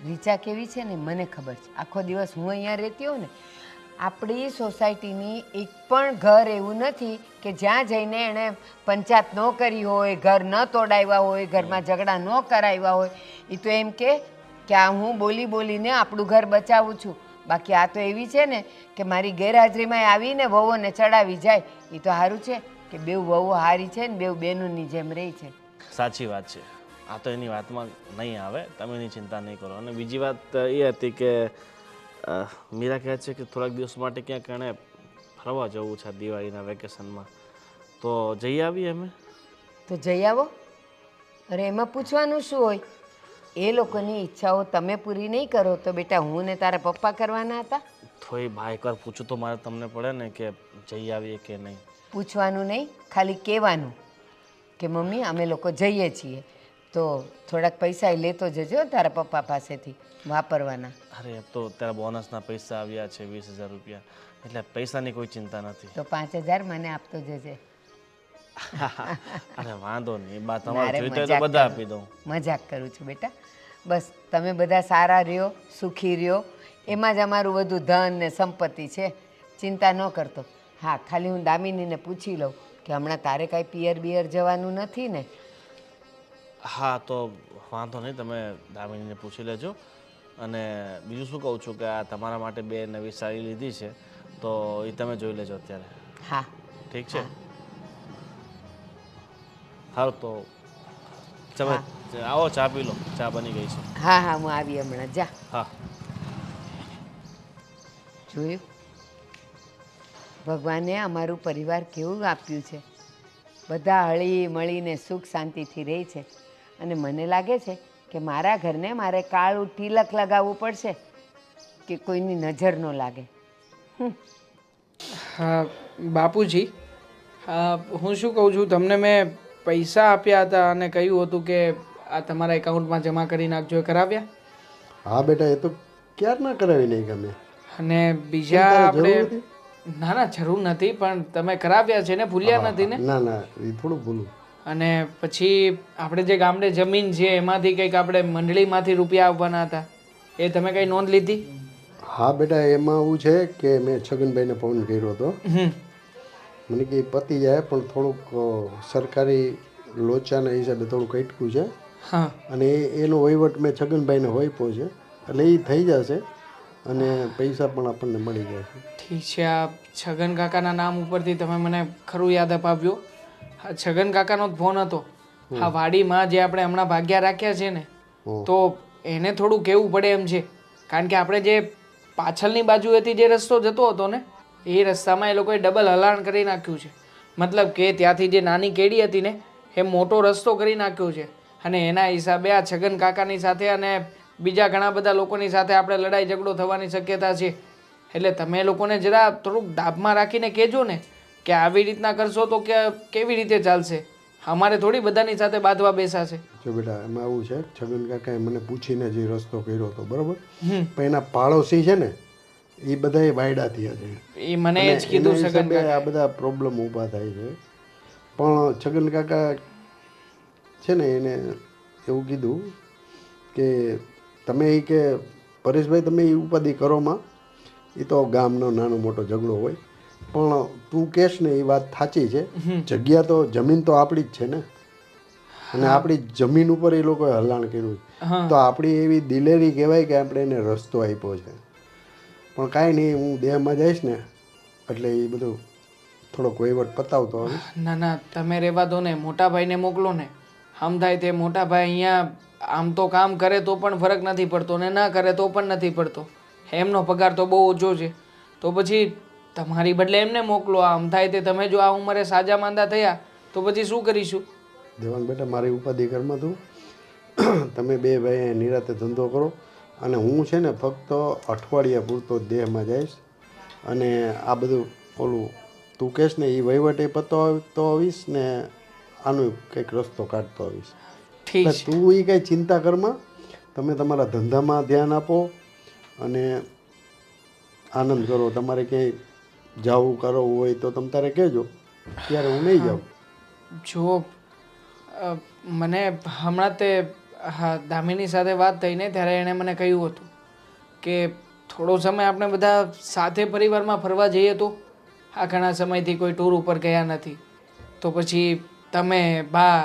રીચા કેવી છે ને મને ખબર છે. આખો દિવસ હું અહીંયા રહેતી હોઉં ને, આપણી સોસાયટીની એક પણ ઘર એવું નથી કે જ્યાં જઈને એણે પંચાયત ન કરી હોય, ઘર ન તોડાવ્યા હોય, ઘરમાં ઝઘડા ન કરાવ્યા હોય. એ તો એમ કે આ હું બોલી બોલીને આપણું ઘર બચાવું છું. બાકી આ તો એવી છે ને કે મારી ગેરહાજરીમાં આવીને વહુઓને ચડાવી જાય. એ તો સારું છે કે બેઉ વહુ હારી છે ને બેઉ બહેનોની જેમ રહી છે. સાચી વાત છે. આ તો એની વાતમાં નહીં આવે, તમે એની ચિંતા નહીં કરો. અને બીજી વાત એ હતી કે મીરા કહે છે કે થોડાક દિવસ માટે ક્યાંક એણે ફરવા જવું છે દિવાળીના વેકેશનમાં, તો જઈ આવીએ અમે. તો જઈ આવો. અરે એમાં પૂછવાનું શું હોય? એ લોકોની ઈચ્છાઓ તમે પૂરી નહીં કરો તો બેટા હું ને તારા પપ્પા કરવાના હતા? તો એ ભાઈ એકવાર પૂછું તો મારે તમને પડે ને કે જઈ આવીએ કે નહીં. પૂછવાનું નહીં, ખાલી કહેવાનું કે મમ્મી અમે લોકો જઈએ છીએ, તો થોડાક પૈસા લેતો જજો તારા પપ્પા પાસેથી વાપરવાના. અરે તો અત્યારે બોનસના પૈસા આવ્યા છે 20,000 રૂપિયા, એટલે પૈસાની કોઈ ચિંતા નથી. તો 5,000 મને આપતો જજે. અરે વાંધો નહીં બા, તમારે જોઈતો હોય તો બધા આપી દઉં. મજાક કરું છું બેટા. બસ તમે બધા સારા રહ્યો, સુખી રહ્યો, એમાં જ અમારું બધું ધન ને સંપત્તિ છે. ચિંતા ન કરતો. હા, ખાલી હું દામિનીને પૂછી લઉં કે હમણાં તારે કાંઈ પિયર બિયર જવાનું નથી ને? હા તો વાંધો નહીં, તમે દામિનીને પૂછી લેજો. અને બીજું શું કહું છું કે આ તમારા માટે 2 નવી સાડી લીધી છે, તો એ તમે જોઈ લેજો અત્યારે. હા ઠીક છે. સારું તો તમે આવો, ચા પી લો, ચા બની ગઈ છે. હા હા હું આવી હમણાં. જા. હા. જોયું ભગવાને અમારું પરિવાર કેવું આપ્યું છે. બધા હળી મળીને સુખ શાંતિથી રહે છે. અને મને લાગે છે કે મારા ઘરને મારે કાળું તિલક લગાવવું પડશે કે કોઈની નજર ન લાગે. હા બાપુજી, હું શું કહું છું, તમને મેં પૈસા આપ્યા હતા અને કહ્યું હતું કે આ તમારા એકાઉન્ટમાં જમા કરી નાખજો, એ કરાવ્યા? હા બેટા, એ તો ક્યાર ના કરાવી નહીં ગમે. અને બીજા આપણે ના ના જરૂર નથી, પણ તમે કરાવ્યા છે ને, ભૂલ્યા નથી ને? ના ના, એ થોડું ભૂલું. અને પછી આપણે જે ગામડે જમીન છે એમાંથી કંઈક આપણે મંડળીમાંથી રૂપિયા આવવાના હતા, એ તમે કંઈ નોંધ લીધી? હા બેટા, એમાં એવું છે કે મેં છગનભાઈને ફોન કર્યો હતો. મને કે પતી જાય, પણ થોડુંક સરકારી લોચાના હિસાબે થોડુંક અટકું છે. હા. અને એનો વહીવટ મેં છગનભાઈને હોઈપો છે, એટલે એ થઈ જશે અને પૈસા પણ આપણને મળી જશે. ઠીક છે. આ છગન કાકાના નામ ઉપરથી તમે મને ખરું યાદ અપાવ્યું. હા, છગન કાકાનો જ ફોન હતો. હા, વાડીમાં જે આપણે હમણાં ભાગ્યા રાખ્યા છે ને, તો એને થોડું કહેવું પડે એમ છે. કારણ કે આપણે જે પાછળની બાજુએથી જે રસ્તો જતો હતો ને, એ રસ્તામાં એ લોકોએ ડબલ હલાણ કરી નાખ્યું છે. મતલબ કે ત્યાંથી જે નાની કેડી હતી ને, એ મોટો રસ્તો કરી નાખ્યો છે. અને એના હિસાબે આ છગન કાકાની સાથે અને બીજા ઘણા બધા લોકોની સાથે આપણે લડાઈ ઝઘડો થવાની શક્યતા છે. એટલે તમે લોકોને જરા થોડુંક દાબમાં રાખીને કહેજો ને કે આવી રીતના કરશો તો કે કેવી રીતે ચાલશે. અમારે થોડી બધાની સાથે બાંધવા બેસાશે. જો બેટા, એમાં એવું છે, છગન કાકાએ મને પૂછીને જે રસ્તો કર્યો હતો બરાબર, પણ એના પાડોશી છે ને, એ બધા વાયડા થયા છે. એ મને જ કીધું છગન કાકા. આ બધા પ્રોબ્લેમ ઊભા થાય છે. પણ છગન કાકા છે ને, એને એવું કીધું કે તમે એ કે પરેશભાઈ તમે એ ઉપાધિ કરોમાં, એ તો ગામનો નાનો મોટો ઝઘડો હોય, પણ તું કહેશ ને એ વાત સાચી છે. જગ્યા તો જમીન તો આપણી જ છે ને, અને આપણી જમીન ઉપર એ લોકોએ હલાણ કર્યું, તો આપણી એવી દિલેરી કહેવાય કે આપણે એને રસ્તો આપ્યો છે. પણ કાંઈ નહીં, હું દેહમાં જઈશ ને એટલે એ બધું થોડોક વહીવટ પતાવતો હવે. ના ના, તમે રહેવા દો ને, મોટા ભાઈને મોકલો ને. આમ થાય તે મોટા ભાઈ અહીંયા આમ તો કામ કરે તો પણ ફરક નથી પડતો, ને ના કરે તો પણ નથી પડતો. એમનો પગાર તો બહુ ઓછો છે, તો પછી તમારી બદલે એમને મોકલો. આમ થાય તે તમે જો આ ઉંમરે સાજા માંદા થયા તો પછી શું કરીશું? દેવાંગ બેટા, મારી ઉપાધિ ઘરમાં તું તમે બે ભાઈ નિરાતે ધંધો કરો, અને હું છે ને ફક્ત અઠવાડિયા પૂરતો દેહમાં જઈશ, અને આ બધું ઓલું તું કહેશ ને એ વહીવટ એ પતાવતો આવીશ ને આનો કંઈક રસ્તો કાઢતો આવીશ. ઠીક એટલે છે. તું એ કાંઈ ચિંતા કરમાં, તમે તમારા ધંધામાં ધ્યાન આપો અને આનંદ કરો. તમારે ક્યાંય જવું કરવું હોય તો તમે તારે કહેજો, ત્યારે હું નહીં જાઉં. જો મને હમણાં તે દામિની સાથે વાત થઈને ત્યારે એણે મને કહ્યું હતું કે થોડો સમય આપણે બધા સાથે પરિવારમાં ફરવા જઈએ તો આ ઘણા સમયથી કોઈ ટૂર ઉપર ગયા નથી તો પછી તમે બા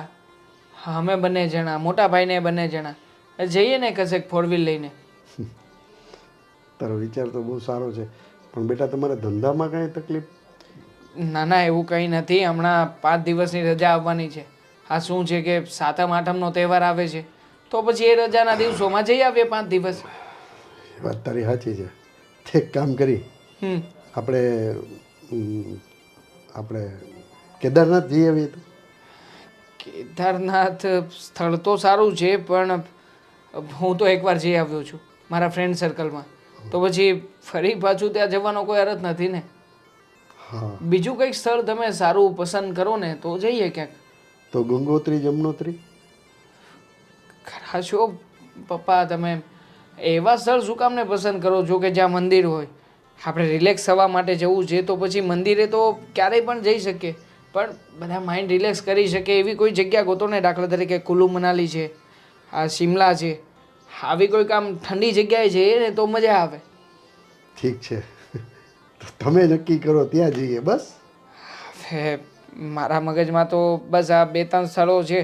અમે બંને જણા મોટા ભાઈને બંને જણા જઈએ ને કશેક ફોર વ્હીલ લઈને. તારો વિચાર તો બહુ સારો છે, પણ બેટા તમારા ધંધામાં કાંઈ તકલીફ? ના ના એવું કંઈ નથી. હમણાં 5 દિવસની રજા આવવાની છે. આ શું છે કે 7મ 8મનો તહેવાર આવે છે તો પછી એ રજાના દિવસોમાં જઈ આવીએ 5 દિવસ. એ વાત તારી સાચી છે. એક કામ કરી, આપણે આપણે કેદારનાથ જઈ આવીએ તો. કેદારનાથ સ્થળ તો સારું છે પણ હું તો એકવાર જઈ આવ્યો છું મારા ફ્રેન્ડ સર્કલમાં, તો પછી ફરી પાછું ત્યાં જવાનો કોઈ અર્થ નથી ને. હા, બીજું કંઈક સ્થળ તમે સારું પસંદ કરો ને તો જઈએ ક્યાંક. તો ગંગોત્રી જમનોત્રી. ખરા છો પપ્પા તમે એવા સ્થળ શું કામ ને પસંદ કરો છો કે જ્યાં મંદિર હોય? આપણે રિલેક્સ થવા માટે જવું છે તો પછી મંદિરે તો ક્યારેય પણ જઈ શકીએ, પણ બધા માઇન્ડ રિલેક્સ કરી શકે એવી કોઈ જગ્યા ગોતો ને. દાખલા તરીકે કુલ્લુ મનાલી છે, આ શિમલા છે, આવી કોઈક આમ ઠંડી જગ્યાએ જઈએ ને તો મજા આવે. ઠીક છે, તો તમે નક્કી કરો ત્યાં જઈએ બસ. હવે મારા મગજમાં તો બસ આ 2-3 સ્થળો છે,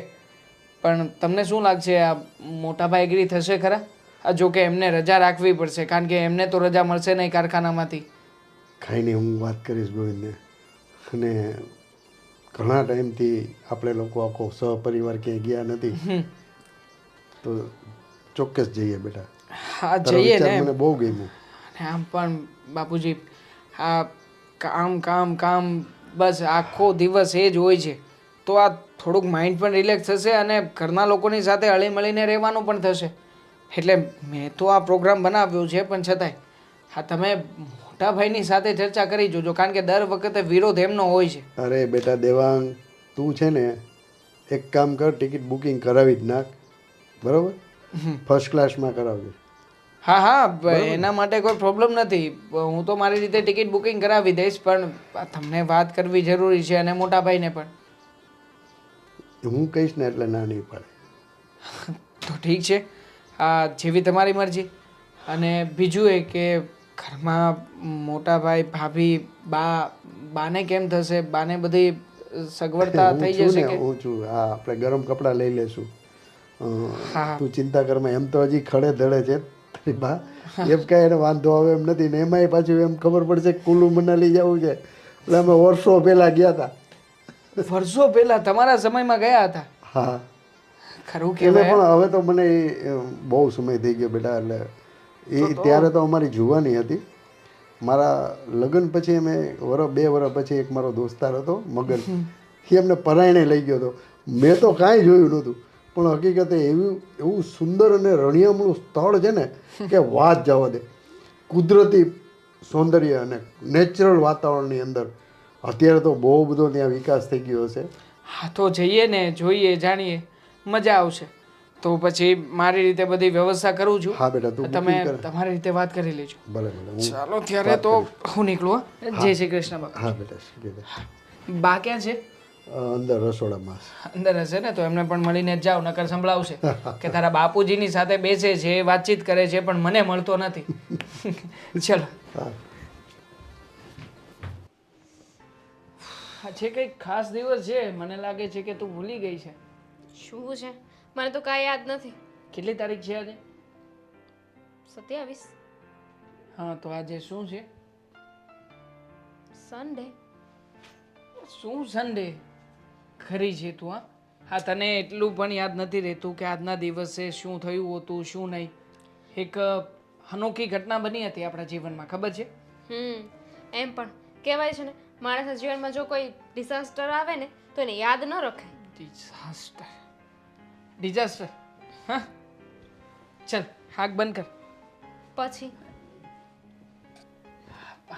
પણ તમને શું લાગશે આ મોટાભાઈ એગ્રી થશે ખરા? આ જો કે એમને રજા રાખવી પડશે કારણ કે એમને તો રજા મળશે નહીં કારખાનામાંથી. કાંઈ નહીં, હું વાત કરીશ ગોવિંદને. અને ઘણા ટાઈમથી આપણે લોકો આખો સહપરિવાર ક્યાંય ગયા નથી, તો ચોક્કસ જઈએ બેટા. હા તારો જઈએ વિચાર ને. મને બહુ ગમ્યું. અને આમ પણ બાપુજી આ કામ કામ કામ બસ આખો દિવસ એ જ હોય છે, તો આ થોડુંક માઇન્ડ પણ રિલેક્સ થશે અને ઘરના લોકોની સાથે હળી મળીને રહેવાનું પણ થશે. એટલે મેં તો આ પ્રોગ્રામ બનાવ્યો છે, પણ છતાંય હા તમે મોટા ભાઈની સાથે ચર્ચા કરી જોજો કારણ કે દર વખતે વિરોધ એમનો હોય છે. અરે બેટા દેવાંગ, તું છે ને એક કામ કર, ટિકિટ બુકિંગ કરાવી જ નાખ, બરાબર? ફર્સ્ટ ક્લાસમાં કરાવજે. હા હા એના માટે કોઈ પ્રોબ્લેમ નથી. હું તો મારી રીતે ટિકિટ બુકિંગ કરાવી દઈશ, પણ તમને વાત કરવી જરૂરી છે અને મોટા ભાઈને પણ. હું કહીશ ને એટલે ના નહીં પાડે. તો ઠીક છે, આ જેવી તમારી મરજી. અને બીજું એ કે ઘરમાં મોટા ભાઈ ભાભી બાને કેમ થશે? બાને બધી સગવડતા હું થઈ છું જશે ને, કે? હું છું. હા, આપણે ગરમ કપડાં લઈ લેશું. હા. તું ચિંતા કરમાં, એમ તો હજી ખડે ધડે છે તારી બા, એમ કાંઈ એને વાંધો આવે એમ નથી. ને એમાંય પાછું એમ ખબર પડશે કે કુલ્લુ મનાલી જવું છે, એટલે અમે વર્ષો પહેલાં ગયા હતા. વર્ષો પહેલા તમારા સમયમાં ગયા હતા? હા, ખરું એટલે કહેવાય. પણ હવે તો મને બહુ સમય થઈ ગયો બેટા. એટલે એ ત્યારે તો અમારી જુવાની હતી. મારા લગ્ન પછી અમે 2 વર્ષ પછી એક મારો દોસ્તાર હતો મગન, એ અમને પરાયણે લઈ ગયો હતો. મેં તો કાંઈ જોયું નહોતું, પણ હકીકતે એવું સુંદર અને રણિયામણું સ્થળ છે ને કે વાત જવા દે. કુદરતી સૌંદર્ય અને નેચરલ વાતાવરણની અંદર. અત્યારે તો બહુ બધો ત્યાં વિકાસ થઈ ગયો હશે. હા તો જઈએ ને, જોઈએ, જાણીએ, મજા આવશે. તો પછી મારી રીતે બધી વ્યવસ્થા કરું છું. હા બેટા, તું તમે booking કર. તમારી રીતે વાત કરી લેજો. ભલે ભલે, હું ચાલો ત્યારે તો હું નીકળું. હો. જય શ્રી કૃષ્ણ બાપા. હા બેટા, શીખી લે. બા ક્યાં છે? અંદર રસોડામાં. અંદર હશે ને, તો એમને પણ મળીને જ જાઓ, નકર સંભળાવશે કે તારા બાપુજીની સાથે બેસે છે, વાતચીત કરે છે, પણ મને મળતો નથી. ચલો. હા, છે કંઈક ખાસ દિવસ છે, મને લાગે છે કે તું ભૂલી ગઈ છે. શું છે? મને તો કાંઈ યાદ નથી. કેટલી તારીખ છે આજે? 27 હા, તો આજે શું છે? સન્ડે. શું સન્ડે? ખરી છે તું. હા તને એટલું પણ યાદ નથી રહેતું કે આજના દિવસે શું થયું હતું, શું નહીં. એક અનોખી ઘટના બની હતી આપણા જીવનમાં, ખબર છે? એમ પણ કહેવાય છે ને, માણસના જીવનમાં જો કોઈ ડિઝાસ્ટર આવે ને તો એને યાદ ન રખાય. ડિઝાસ્ટર? ડિઝાસ્ટર? હા, ચલ હાક બંધ કર. પછી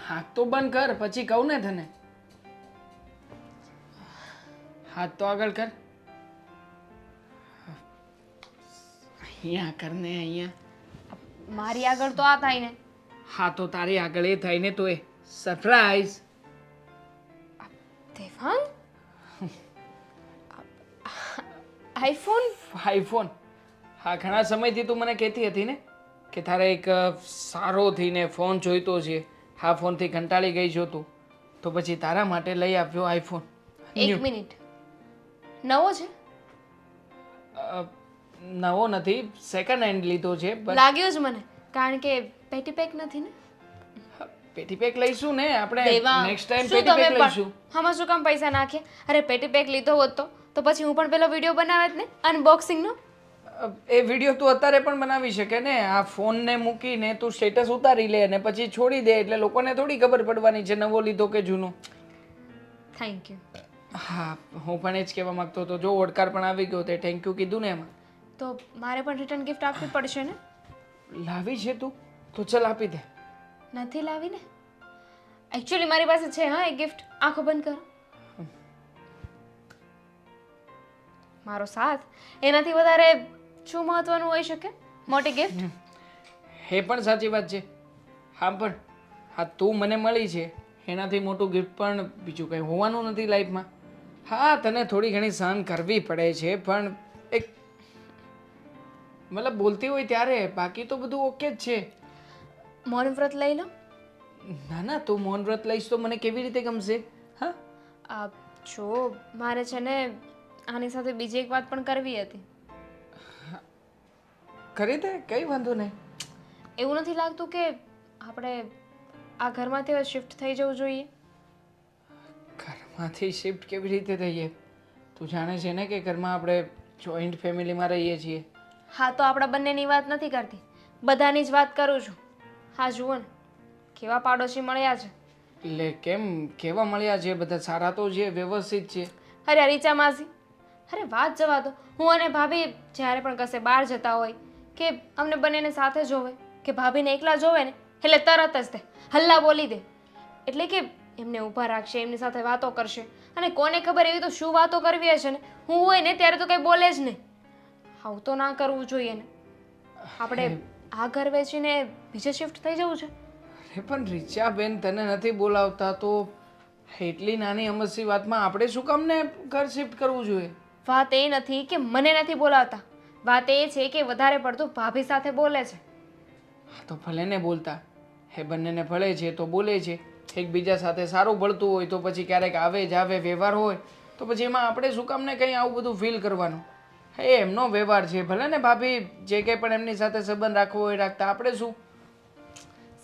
હાથ તો બંધ કર, પછી કહું ને તને. હાથ તો આગળ કર. અહીંયા કર ને, અહીંયા. મારી આગળ તો આ થાય ને. હા તો તારી આગળ એ થાય ને, તો એ સરપ્રાઈઝ. દેવાંગ, આઈફોન? આઈફોન? હા ઘણા સમયથી તું મને કહેતી હતી ને કે તારે એક સારો થઈને ફોન જોઈતો છે, આ ફોનથી કંટાળી ગઈ છો તું, તો પછી તારા માટે લઈ આપ્યો આઈફોન. એક મિનિટ, નવો છે? નવો નથી, સેકન્ડ હેન્ડ લીધો છે. લાગ્યું જ મને, કારણ કે પેટી પેક નથી ને. પેટી પેક લઈશું ને આપણે, દેવા, નેક્સ્ટ ટાઈમ શું પેટી તમે પેક પણ લઈશું. આમાં શું કામ પૈસા નાખ્યા? અરે પેટી પેક લીધો હોત તો પછી હું પણ પેલો વિડીયો બનાવત ને અનબોક્સિંગનો. એ વિડીયો તું અત્યારે પણ બનાવી શકે ને. આ ફોનને મૂકીને તું સ્ટેટસ ઉતારી લે અને પછી છોડી દે, એટલે લોકોને થોડી ખબર પડવાની છે નવો લીધો કે જૂનો. Thank you. હા, હું પણ એ જ કહેવા માંગતો હતો. જો ઓડકાર પણ આવી ગયો તે થેન્ક યુ કીધું ને એમાં. તો મારે પણ રિટર્ન ગિફ્ટ આપવી પડશે ને? લાવી છે તું? તો ચલ આપી દે. નથી લાવી ને. એકચ્યુઅલી મારી પાસે છે હા એક ગિફ્ટ. આંખો બંધ કરો. મારો સાથ, એનાથી વધારે શું મહત્વનું હોઈ શકે? મોટી ગિફ્ટ. એ પણ સાચી વાત છે. હા પણ હા, તું મને મળી છે એનાથી મોટું ગિફ્ટ પણ બીજું કંઈ હોવાનું નથી લાઈફમાં. હા, તને થોડી ઘણી સહન કરવી પડે છે, પણ એક મતલબ બોલતી હોય ત્યારે, બાકી તો બધું ઓકે જ છે. મૌન વ્રત લઈ લો. ના ના, તું મૌન વ્રત લઈશ તો મને કેવી રીતે ગમશે? હા, જો મારે છે ને આની સાથે બીજી એક વાત પણ કરવી હતી. કરી દે, કઈ વાંધો નહીં. એવું નથી લાગતું કે આપણે આ ઘરમાંથી હવે શિફ્ટ થઈ જવું જોઈએ? ઘરમાંથી શિફ્ટ કેવી રીતે થઈએ? તું જાણે છે ને કે ઘરમાં આપણે જોઈન્ટ ફેમિલીમાં રહીએ છીએ. હા, તો આપણા બંનેની વાત નથી કરતી, બધાની જ વાત કરું છું. હા જુઓ ને, કેવા પાડોશી મળ્યા છે. એટલે કેમ, કેવા મળ્યા છે? બધા સારા તો છે, વ્યવસ્થિત છે. અરે રીચા માસી, અરે વાત જવા દો. હું અને ભાભી જ્યારે પણ કશે બહાર જતા હોય કે અમને બંનેને સાથે જોવે કે ભાભીને એકલા જોવે ને એટલે તરત જ તે હલ્લા બોલી દે. એટલે કે એમને ઊભા રાખશે, એમની સાથે વાતો કરશે, અને કોને ખબર એવી તો શું વાતો કરવી હશે ને, હું હોય ને ત્યારે તો કંઈ બોલે જ નહીં. આવું તો ના કરવું જોઈએ ને. આપણે આ ઘર વેચીને બીજે શિફ્ટ થઈ જવું છે. અરે પણ રીચાબેન, તને નથી બોલાવતા તો એટલી નાની અમસ્તી વાતમાં આપણે શું કામ ને ઘર શિફ્ટ કરવું જોઈએ? વાત એ નથી કે મને નથી બોલાવતા, વાત એ છે કે વધારે પડતું ભાભી સાથે બોલે છે. હા તો ભલે ને બોલતા, એ બંનેને ભળે છે તો બોલે છે. એકબીજા સાથે સારું ભળતું હોય તો પછી ક્યારેક આવે જાવે વ્યવહાર હોય તો પછી એમાં આપણે શું કામ ને કંઈ આવું બધું ફીલ કરવાનું? એ એમનો વ્યવહાર છે, ભલે ને ભાભી જે કંઈ પણ એમની સાથે સંબંધ રાખવો હોય રાખતા, આપણે શું?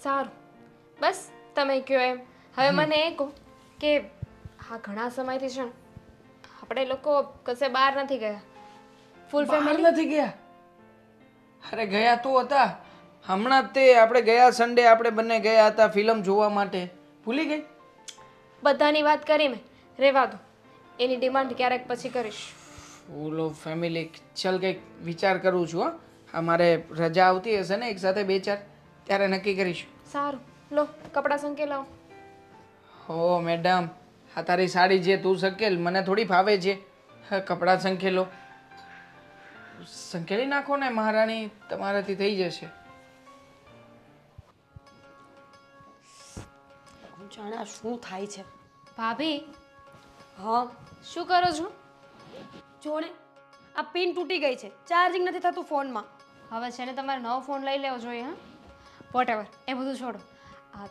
સારું, બસ તમે કહો એમ. હવે મને એ કહો કે આ ઘણા સમયથી છે ને આપણે લોકો કશે બહાર નથી ગયા. ફૂલ બહાર ફેમિલી નથી ગયા? અરે ગયા તો હતા હમણાં જ. તે આપણે ગયા સન્ડે આપણે બંને ગયા હતા ફિલ્મ જોવા માટે. ભૂલી ગઈ? બધાની વાત કરી મેં, રહેવા દો. એની ડિમાન્ડ ક્યારેક પછી કરીશ. Full of family. ચલ કંઈક વિચાર કરું છું. હા, અમારે રજા આવતી હશે ને એક સાથે 2-4, ત્યારે નક્કી કરીશું. સારું, લો કપડાં સંકેલાવો. હો મેડમ, આ તારી સાડી છે તું સંકેલ, મને થોડી ફાવે છે. હા, કપડાં સંકેલો. સંકેલી નાખો ને મહારાણી, તમારાથી થઈ જશે. જાણે આ શું થાય છે. ભાભી, હા, શું કરો છો? જોડે આ પિન તૂટી ગઈ છે, ચાર્જિંગ નથી થતું ફોનમાં. હવે છે ને તમારે નવો ફોન લઈ લેવો જોઈએ. હા, વોટ એવર, એ બધું છોડો. આ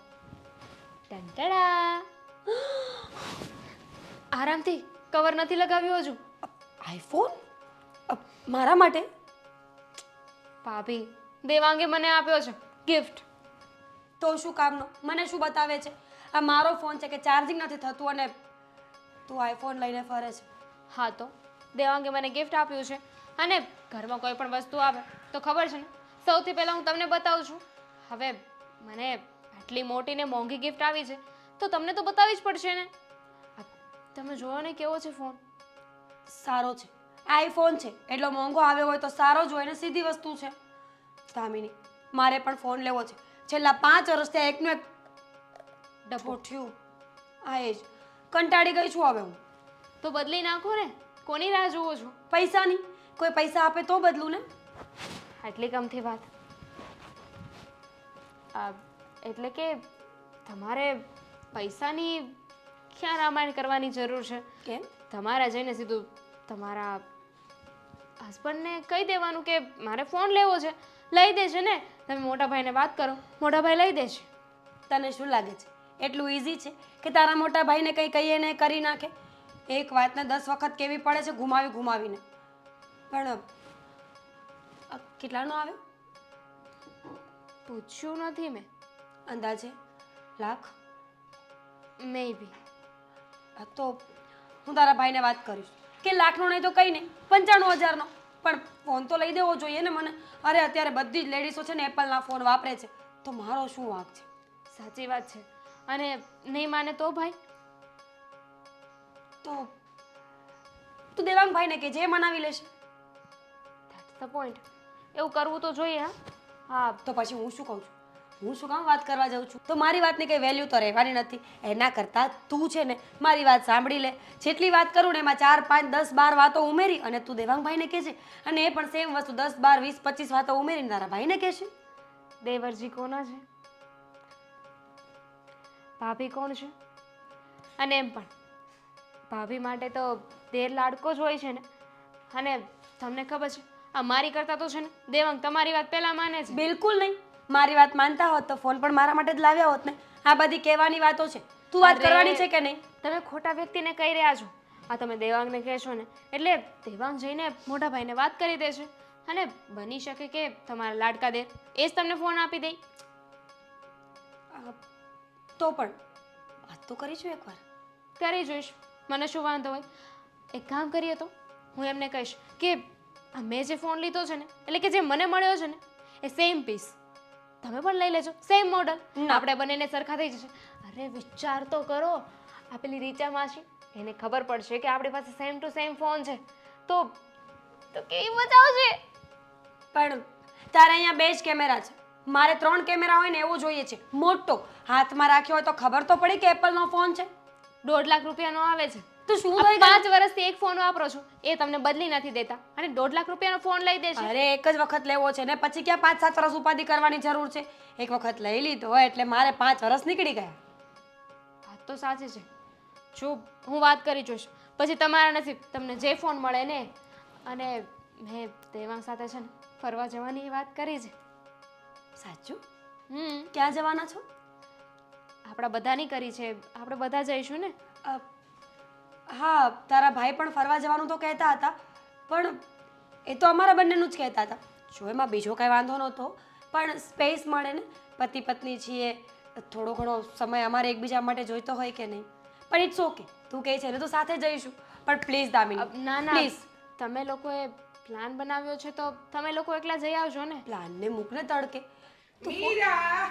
ટંટડા, આરામથી, કવર નથી લગાવ્યું હજુ. આઈફોન મારા માટે? ભાભી, દેવાંગે મને આપ્યો છે ગિફ્ટ. તો શું કામનો? મને શું બતાવે છે? આ મારો ફોન છે કે ચાર્જિંગ નથી થતું અને તું આઈફોન લઈને ફરે છે. હા તો દેવાંગે મને ગિફ્ટ આપ્યું છે, અને ઘરમાં કોઈ પણ વસ્તુ આવે તો ખબર છે ને સૌથી પહેલાં હું તમને બતાવું છું. હવે મને આટલી મોટી ને મોંઘી ગિફ્ટ આવી છે તો તમને તો બતાવવી જ પડશે ને. તમે જોયો ને કેવો છે ફોન? સારો છે, આઈફોન છે એટલો મોંઘો આવ્યો હોય તો સારો જ હોય ને, સીધી વસ્તુ છે. દામિની, મારે પણ ફોન લેવો છે. છેલ્લા 5 વર્ષથી આ એકનું એક ડબ્બો થયું. આ એ જ કંટાળી ગઈ છું હવે હું. તો બદલી નાખો ને, કોની રાહ જુઓ છો? પૈસાની, કોઈ પૈસા આપે તો બદલું ને. આટલી કમથી વાત. એટલે કે તમારે પૈસાની ક્યાં રામાયણ કરવાની જરૂર છે? કેમ? તમારે જઈને સીધું તમારા હસબન્ડને કહી દેવાનું કે મારે ફોન લેવો છે, લઈ દેશે ને. તમે મોટા ભાઈને વાત કરો, મોટા ભાઈ લઈ દેશે. તને શું લાગે છે એટલું ઇઝી છે કે તારા મોટા ભાઈને કંઈ કહીએ ને કરી નાખે? એક વાતને 10 વખત કેવી પડે છે ઘુમાવીને. પણ કેટલાનો આવ્યો? પૂછ્યું નથી મેં. અંદાજે લાખ? મે બી. તો હું તારા ભાઈને વાત કરીશ કે લાખનો નહીં તો કંઈ નહીં 95,000નો. પણ ફોન તો લઈ દેવો જોઈએ ને મને. અરે અત્યારે બધી જ લેડીઝો છે ને એપલના ફોન વાપરે છે, તો મારો શું વાંક છે? સાચી વાત છે. અને નહીં માને તો ભાઈ? તો તું દેવાંગભાઈને કે જે મનાવી લેશે. That's the point. એવું કરવું તો જોઈએ. હા તો પછી હું શું કહું છું? હું શું કામ વાત કરવા જાઉં છું? તો મારી વાતની કંઈ વેલ્યુ તો રહેવાની નથી. એના કરતાં તું છે ને મારી વાત સાંભળી લે. જેટલી વાત કરું ને એમાં 4, 5, 10, 12 વાતો ઉમેરી અને તું દેવાંગભાઈને કહેજે. અને એ પણ સેમ વસ્તુ 10, 12, 20, 25 વાતો ઉમેરીને તારા ભાઈને કહેશે. દેવરજી કોના છે? ભાભી કોણ છે? અને એમ પણ ભાભી માટે તો દેર લાડકો જ હોય છે ને. અને તમને ખબર છે આ મારી કરતાં તો છે ને દેવાંગ તમારી વાત પહેલાં માને છે. બિલકુલ નહીં. મારી વાત માનતા હોત તો ફોન પણ મારા માટે જ લાવ્યા હોત ને. આ બધી કહેવાની વાતો છે. તું વાત કરવાની છે કે નહીં? તમે ખોટા વ્યક્તિને કહી રહ્યા છો. આ તમે દેવાંગને કહેશો ને એટલે દેવાંગ જઈને મોટા ભાઈને વાત કરી દેશે. અને બની શકે કે તમારા લાડકા દેર એ જ તમને ફોન આપી દે. તો પણ વાત તો કરીશું એકવાર. કરી જોઈશ, મને શું વાંધો હોય. એક કામ કરીએ તો હું એમને કહીશ કે મેં જે ફોન લીધો છે ને એટલે કે જે મને મળ્યો છે ને એ સેમ પીસ તમે પણ લઈ લેજો, સેમ મોડલ. આપણે બંનેને સરખા થઈ જશે. અરે વિચાર તો કરો. આ પેલી રીચા માસી એને ખબર પડશે કે આપણી પાસે સેમ ટુ સેમ ફોન છે તો કેવી મજા આવશે. પણ તારે અહીંયા 2 જ કેમેરા છે, મારે 3 કેમેરા હોય ને એવો જોઈએ છે મોટો. હાથમાં રાખ્યો હોય તો ખબર તો પડી કે એપલનો ફોન છે. 1.5 લાખ રૂપિયાનો આવે છે. તો શું આ થઈ ગયું? 5 વર્ષથી એક ફોન વાપરો છો એ તમને બદલી નથી દેતા અને 1.5 લાખ રૂપિયાનો ફોન લઈ દેશે. અરે એક જ વખત લેવો છે ને પછી ક્યાં 5-7 વર્ષ ઉપાધિ કરવાની જરૂર છે? એક વખત લઈ લીધો એટલે મારે 5 વર્ષ નીકળી ગયા. વાત તો સાચી છે. જો હું વાત કરી જોઈશ પછી તમારા નસીબ, તમને જે ફોન મળે ને. અને મેં દેવાંગ સાથે છે ને ફરવા જવાની વાત કરી છે. સાચું? હમ ક્યાં જવાના છો? આપણા બધાની કરી છે. આપણે બધા જઈશું ને. હા, તારા ભાઈ પણ ફરવા જવાનું તો કહેતા હતા, પણ એ તો અમારા બંનેનું જ કહેતા હતા. જો એમાં બીજો કાંઈ વાંધો નહોતો, પણ સ્પેસ મળે ને. પતિ પત્ની છીએ, થોડો ઘણો સમય અમારે એકબીજા માટે જોઈતો હોય કે નહીં. પણ ઇટ્સ ઓકે, તું કહે છે ને તો સાથે જઈશું. પણ પ્લીઝ દામિની, ના ના પ્લીઝ. તમે લોકોએ પ્લાન બનાવ્યો છે તો તમે લોકો એકલા જઈ આવજો ને. પ્લાનને મૂકને તડકે. મીરા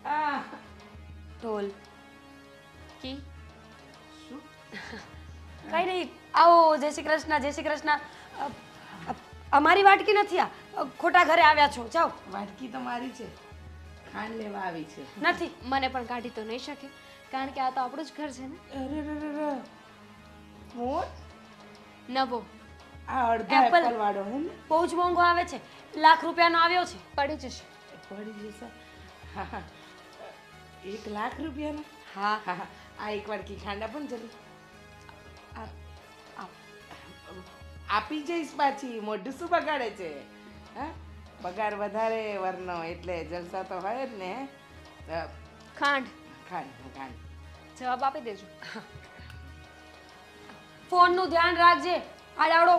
આ ઢોલ કી કઈ નહીં. આવો, જય શ્રી કૃષ્ણ, જય શ્રી કૃષ્ણ. અમારી વાટકી નથી આ, ખોટા ઘરે આવ્યા છો. જાઓ. વાટકી તો મારી છે, ખાંડ લેવા આવી છે. નથી. મને પણ કાઢી તો નહીં શકે કારણ કે આ તો આપણું જ ઘર છે ને. અરે મોર નવો આ અડધા Apple. એપલ વાળો હે ને? બહુ જ મોંઘો આવે છે. 1 લાખ રૂપિયાનો આવ્યો છે. પડી જશે. પડી જશે. હા હા 1 લાખ રૂપિયાનો? હા. હા હા આ એક વાટકી ખાંડ આપો ને જલ્દી. આપી જઈશ પાછી. મોઢું શું બગાડે છે? હા પગાર વધારે વરનો એટલે જલસા તો હોય જ ને. ખાંડ ખાંડ જવાબ આપી દેજો. ફોનનું ધ્યાન રાખજે. આડાવડો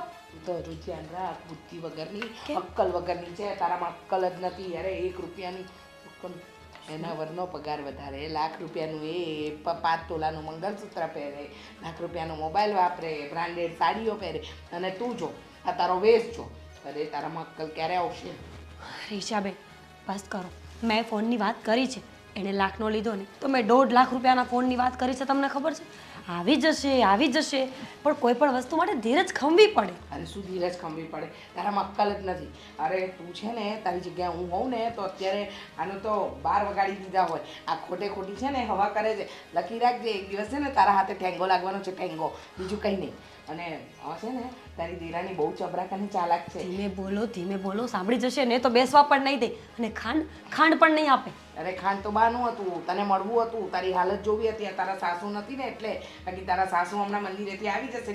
તો ધ્યાન રાખ. બુદ્ધિ વગરની, અક્કલ વગરની છે. તારામાં અક્કલ જ નથી. અરે 1 રૂપિયાની અક્કલ. એના વરનો પગાર વધારે. 1 લાખ રૂપિયાનું એ 5 તોલાનું મંગળસૂત્ર પહેરે, 1 લાખ રૂપિયાનો મોબાઈલ વાપરે, બ્રાન્ડેડ સાડીઓ પહેરે, અને તું જો આ તારો વેશ જો. અરે તારામાં અક્કલ ક્યારે આવશે? રીશાબેન બસ કરો. મેં ફોનની વાત કરી છે. એણે લાખનો લીધો ને તો મેં 1.5 લાખ રૂપિયાના ફોનની વાત કરી છે. તમને ખબર છે? આવી જશે. પણ કોઈ પણ વસ્તુ માટે ધીરજ ખંભવી પડે. અરે શું ધીરજ ખંભવી પડે? તારામાં અક્કલ જ નથી. અરે તું છે ને તારી જગ્યાએ હું હોઉં ને તો અત્યારે આનું તો 12 વગાડી દીધા હોય. આ ખોટી છે ને હવા કરે છે. લખી રાખજે એક દિવસ છે ને તારા હાથે ઠેંગો લાગવાનો છે. ઠેંગો, બીજું કંઈ નહીં. અને આ છે ને તારી દીરાની બહુ ચબરાક અને ચાલાક છે. ધીમે બોલો. સાંભળી જશે ને તો બેસવા પણ નહીં દે. અને ખાંડ પણ નહીં આપે. અરે ખાંડ તો બાનું હતું, તને મળવું હતું, તારી હાલત જોવી હતી. તારા સાસુ નથી ને એટલે. બાકી તારા સાસુ હમણાં મંદિરેથી આવી જશે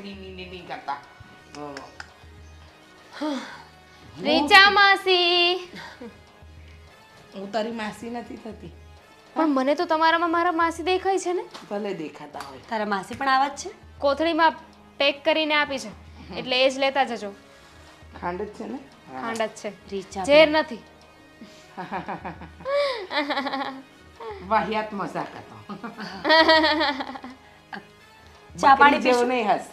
બી કરતા. રીચા માસી. હું તારી માસી નથી થતી. પણ મને તો તમારામાં મારા માસી દેખાય છે ને. ભલે દેખાતા હોય. તારા માસી પણ આવા જ છે? કોથળીમાં પેક કરીને આપી છે, એટલે એ જ લેતા જજો. ખાંડ જ છે ને? ખાંડ જ છે, રીચા ઝેર નથી. વાહિયાત મજાક હતો. ચા પાણી જેવો પીશું? નહીં હસ.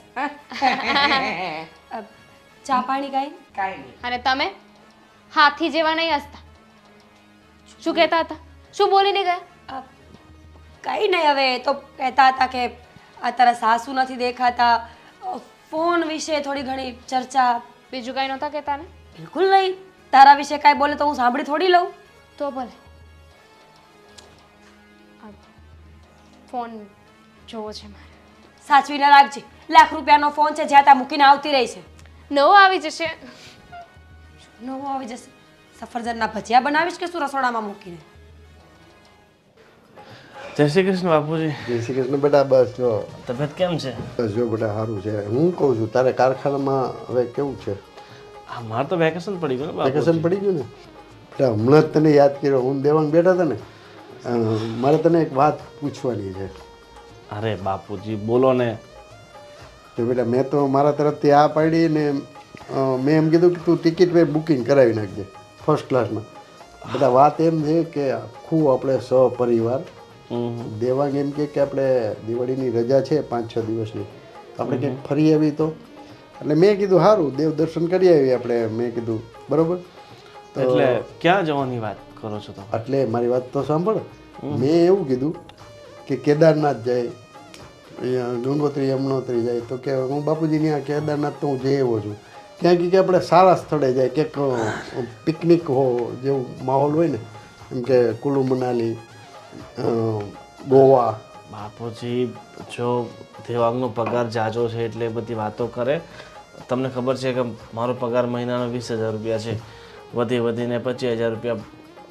ચા પાણી કાંઈ? કાંઈ નહીં. અને તમે હાથી જેવા નહીં હસતા. શું કહેતા હતા? શું બોલીને ગયા? કંઈ નહીં, હવે એ તો કહેતા હતા કે આ તારા સાસુ નથી દેખાતા, ફોન વિશે થોડી ઘણી ચર્ચા. બીજું કાંઈ નહોતા કહેતા ને? બિલકુલ નહીં. તારા વિશે કાંઈ બોલે તો હું સાંભળી થોડી લઉં. તો ભલે. આ ફોન જોવો છે મારે. સાચવીને રાખજે. લાખ રૂપિયાનો ફોન છે, જ્યાં ત્યાં મૂકીને આવતી રહી છે. નવો આવી જશે. નવો આવી જશે. સફરજનના ભજીયા બનાવીશ કે શું રસોડામાં મૂકીને? જય શ્રી કૃષ્ણ બાપુજી. જય શ્રી કૃષ્ણ બેટા. બસ જો તબિયત કેમ છે? બસ જો બેટા સારું છે. હું કહું છું તારે કારખાનામાં હવે કેવું છે? હા, મારે તો વેકેશન પડી ગયું ને બાપુજી. વેકેશન પડી ગયું ને? બેટા હમણાં જ તને યાદ કર્યો. હું દેવાંગ બેઠા હતા ને, મારે તને એક વાત પૂછવાની છે. અરે બાપુજી બોલો ને. તો બેટા મેં તો મારા તરફથી આ પાડી ને મેં એમ કીધું કે તું ટિકિટ બુકિંગ કરાવી નાખજે ફર્સ્ટ ક્લાસમાં. બધા વાત એમ છે કે આખું આપણે સપરિવાર દેવાંગ એમ કે આપણે દિવાળીની રજા છે 5-6 દિવસની, આપણે ક્યાંક ફરી આવી તો. એટલે મેં કીધું સારું દેવ દર્શન કરી આવી આપણે. મેં કીધું બરોબર. એટલે ક્યાં જવાની વાત કરો છો તમે? એટલે મારી વાત તો સાંભળ. મેં એવું કીધું કે કેદારનાથ જાય, ગંગોત્રી યમનોત્રી જાય. તો કે હું બાપુજી ત્યાં કેદારનાથ તો હું જઈ આવ્યો છું. ત્યાં કે આપણે સારા સ્થળે જાય, ક્યાંક પિકનિક હો જેવું માહોલ હોય ને, એમ કે કુલુ મનાલી, ગોવા. બાપુજી જો દેવાંગનો પગાર જાજો છે એટલે એ બધી વાતો કરે. તમને ખબર છે કે મારો પગાર મહિનાનો 20,000 રૂપિયા છે, વધીને 25,000 રૂપિયા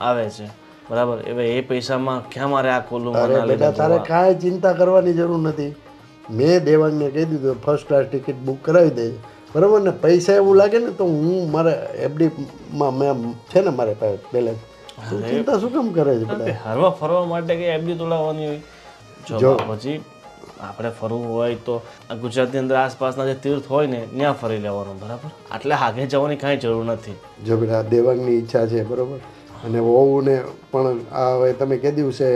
આવે છે, બરાબર? હવે એ પૈસામાં ક્યાં મારે આ કુલુ અરે મનાલી બેટા તારે કાંઈ ચિંતા કરવાની જરૂર નથી. મેં દેવાંગને કહી દીધું ફર્સ્ટ ક્લાસ ટિકિટ બુક કરાવી દે, બરાબર ને? પૈસા એવું લાગે ને તો હું મારે એફડીમાં મેં છે ને મારે પાસે બેલેન્સ. તું ચિંતા શું કામ કરે છે બેટા? હરવા ફરવા માટે કે એફડી તોડાવવાની હોય? જો બાપુજી આપણે ફરવું હોય તો આ ગુજરાતની અંદર આસપાસના જે તીર્થ હોય ને ત્યાં ફરી લેવાનું, બરાબર? એટલે આગે જવાની કાંઈ જરૂર નથી. જો બેટા દેવાંગની ઈચ્છા છે, બરાબર? અને વહુને પણ આ હવે તમે કે દિવસે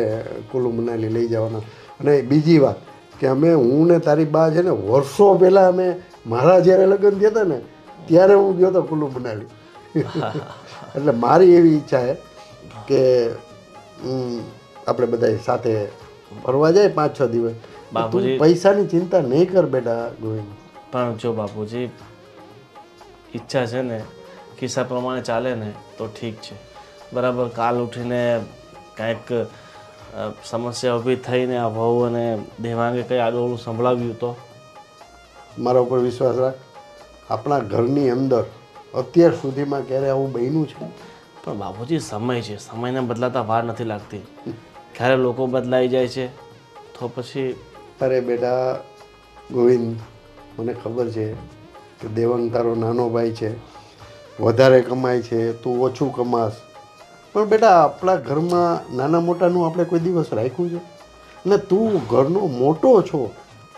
કુલુ મનાલી લઈ જવાના. અને બીજી વાત કે હું ને તારી બા છે ને વર્ષો પહેલાં અમે મારા જ્યારે લગ્ન થયા હતા ને ત્યારે હું ગયો હતો કુલુ મનાલી. એટલે મારી એવી ઈચ્છા છે કે આપણે બધા સાથે ફરવા જાય 5-6 દિવસ. તું પૈસાની ચિંતા નહીં કર બેટા ગોવિંદ. પણ જો બાપુજી ઈચ્છા છે ને કિસ્સા પ્રમાણે ચાલે ને તો ઠીક છે, બરાબર? કાલ ઉઠીને કાંઈક સમસ્યા ઊભી થઈને આ વહુ અને દેવાંગે કંઈ આડોળું સંભળાવ્યું તો? મારા ઉપર વિશ્વાસ રાખ. આપણા ઘરની અંદર અત્યાર સુધીમાં ક્યારે આવું બન્યું છે? પણ બાપુજી સમય છે, સમયને બદલાતા વાર નથી લાગતી. ક્યારે લોકો બદલાઈ જાય છે તો પછી. અરે બેટા ગોવિંદ, મને ખબર છે કે દેવાંગ તારો નાનો ભાઈ છે, વધારે કમાય છે, તું ઓછું કમાસ. પણ બેટા આપણા ઘરમાં નાના મોટાનું આપણે કોઈ દિવસ રાખ્યું છે? ને તું ઘરનો મોટો છો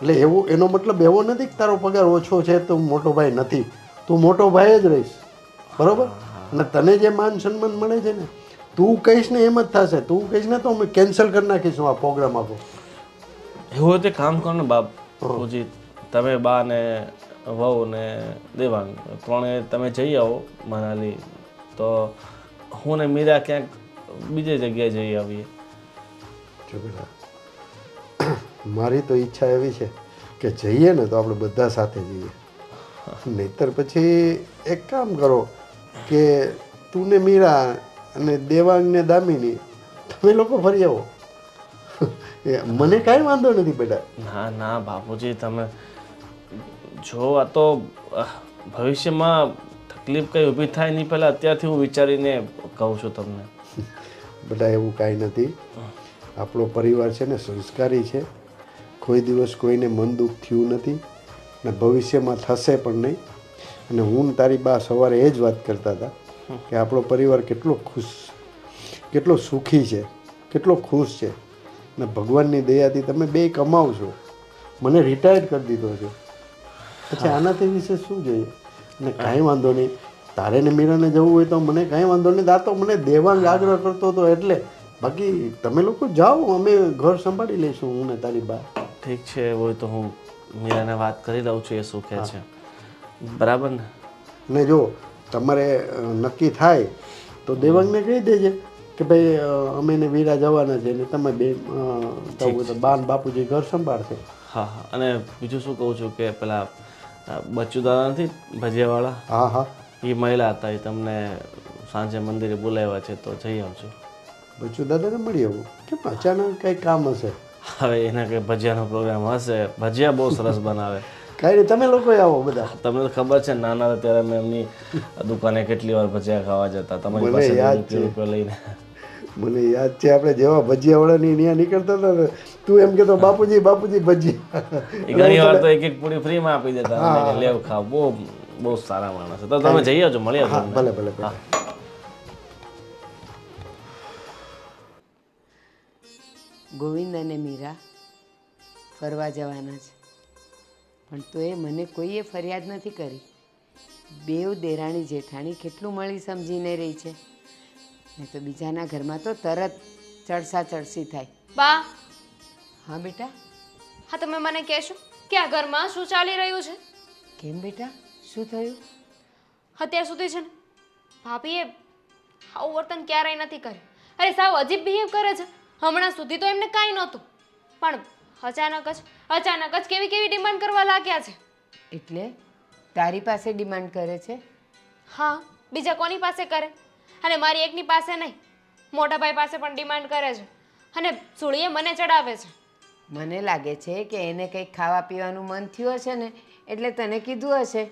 એટલે એનો મતલબ એવો નથી કે તારો પગાર ઓછો છે તો મોટો ભાઈ નથી. તું મોટો ભાઈ જ રહીશ, બરાબર? અને તને જે માન સન્માન મળે છે ને, તું કહીશ ને એમ જ થશે. તું કહીશ ને તો અમે કેન્સલ કરી નાખીશું આ પ્રોગ્રામ આપો. એવું હોય તો કામ કરો ને બાપુજી, તમે બા ને વહુ ને દેવાંગ ત્રણે તમે જઈ આવો મનાલી, તો હું ને મીરા ક્યાંક બીજી જગ્યાએ જઈ આવીએ. જો બેટા મારી તો ઈચ્છા એવી છે કે જઈએ ને તો આપણે બધા સાથે જઈએ. નહીતર પછી એક કામ કરો કે તું ને મીરા અને દેવાંગ ને દામિની તમે લોકો ફરી આવો. મને કાંઈ વાંધો નથી બેટા. ના ના બાપુજી, તમે જો આ તો ભવિષ્યમાં તકલીફ કંઈ ઊભી થાય નહીં પહેલાં અત્યારથી હું વિચારીને કહું છું તમને. બેટા એવું કાંઈ નથી. આપણો પરિવાર છે ને સંસ્કારી છે, કોઈ દિવસ કોઈને મન દુઃખ થયું નથી ને ભવિષ્યમાં થશે પણ નહીં. અને હું ને તારી બા સવારે એ જ વાત કરતા હતા કે આપણો પરિવાર કેટલો ખુશ, કેટલો સુખી છે, કેટલો ખુશ છે. ને ભગવાનની દયાથી તમે બે કમાવ છો, મને રિટાયર કરી દીધો છે. પછી આનાથી વિશે શું જોઈએ? ને કાંઈ વાંધો નહીં, તારે ને મીરાને જવું હોય તો મને કાંઈ વાંધો નહીં. આ તો મને દેવાંગ આગ્રહ કરતો હતો એટલે. બાકી તમે લોકો જાઓ, અમે ઘર સંભાળી લઈશું, હું ને તારી બા. ઠીક છે, એવું હોય તો હું મીરાને વાત કરી લઉં છું એ શું કહે છે. બરાબર ને? ને જો તમારે નક્કી થાય તો દેવાંગને કહી દેજે કે ભાઈ અમે ને વીરા જવાના છે ને તમે બે બા ને બાપુજી ઘર સંભાળશે. હા હા. અને બીજું શું કહું છું કે પેલા બચ્ચુ દાદા નથી ભજીયાવાળા? હા હા. એ મહિલા હતા, એ તમને સાંજે મંદિરે બોલાવ્યા છે તો જઈ આવજો. બચ્ચુ દાદાને મળી આવું? કેમ અચાનક કંઈ કામ હશે? હવે એના કંઈ ભજીયાનો પ્રોગ્રામ હશે. ભજીયા બહુ સરસ બનાવે. કાંઈ નહીં, તમે લોકો આવો બધા. તમને તો ખબર છે નાના હતા ત્યારે મેં એમની દુકાને કેટલી વાર ભજીયા ખાવા જતા, તમારી મને પાસે યાદ છે. રૂપિયો લઈને. મને યાદ છે આપણે જેવા ભજીયાવાળાની ત્યાં નીકળતા હતા ને, તું એમ કહેતો બાપુજી બાપુજી ભજીયા. એ ઘણી વાર તો એક એક પૂરી ફ્રીમાં આપી દેતા, અને લેવ ખાવ. બહુ સારા માણસ છે. તો તમે જઈ આવજો, મળી આવજો. ભલે ભલે ભલે. ગોવિંદ અને મીરા ફરવા જવાના છે, પણ તોય મને કોઈએ ફરિયાદ નથી કરી. બેવ દેરાણી જેઠાણી કેટલું મળી સમજીને રહી છે, ને તો બીજાના ઘરમાં તો તરત ચડસા ચડસી થાય. બા, હા બેટા? હા તમે મને કહેશો કે આ ઘરમાં શું ચાલી રહ્યું છે? કેમ બેટા, શું થયું? અત્યાર સુધી છે ને ભાભીએ આવું વર્તન ક્યારેય નથી કર્યું. અરે સાવ અજીબ બિહેવ કરે છે. હમણાં સુધી તો એમને કાંઈ નહોતું, પણ અચાનક જ કેવી કેવી ડિમાન્ડ કરવા લાગ્યા છે. એટલે તારી પાસે ડિમાન્ડ કરે છે? હા, બીજા કોની પાસે કરે? અને મારી એકની પાસે નહીં, મોટા ભાઈ પાસે પણ ડિમાન્ડ કરે છે, અને સુળીએ મને ચડાવે છે. મને લાગે છે કે એને કંઈક ખાવા પીવાનું મન થયું હશે ને, એટલે તને કીધું હશે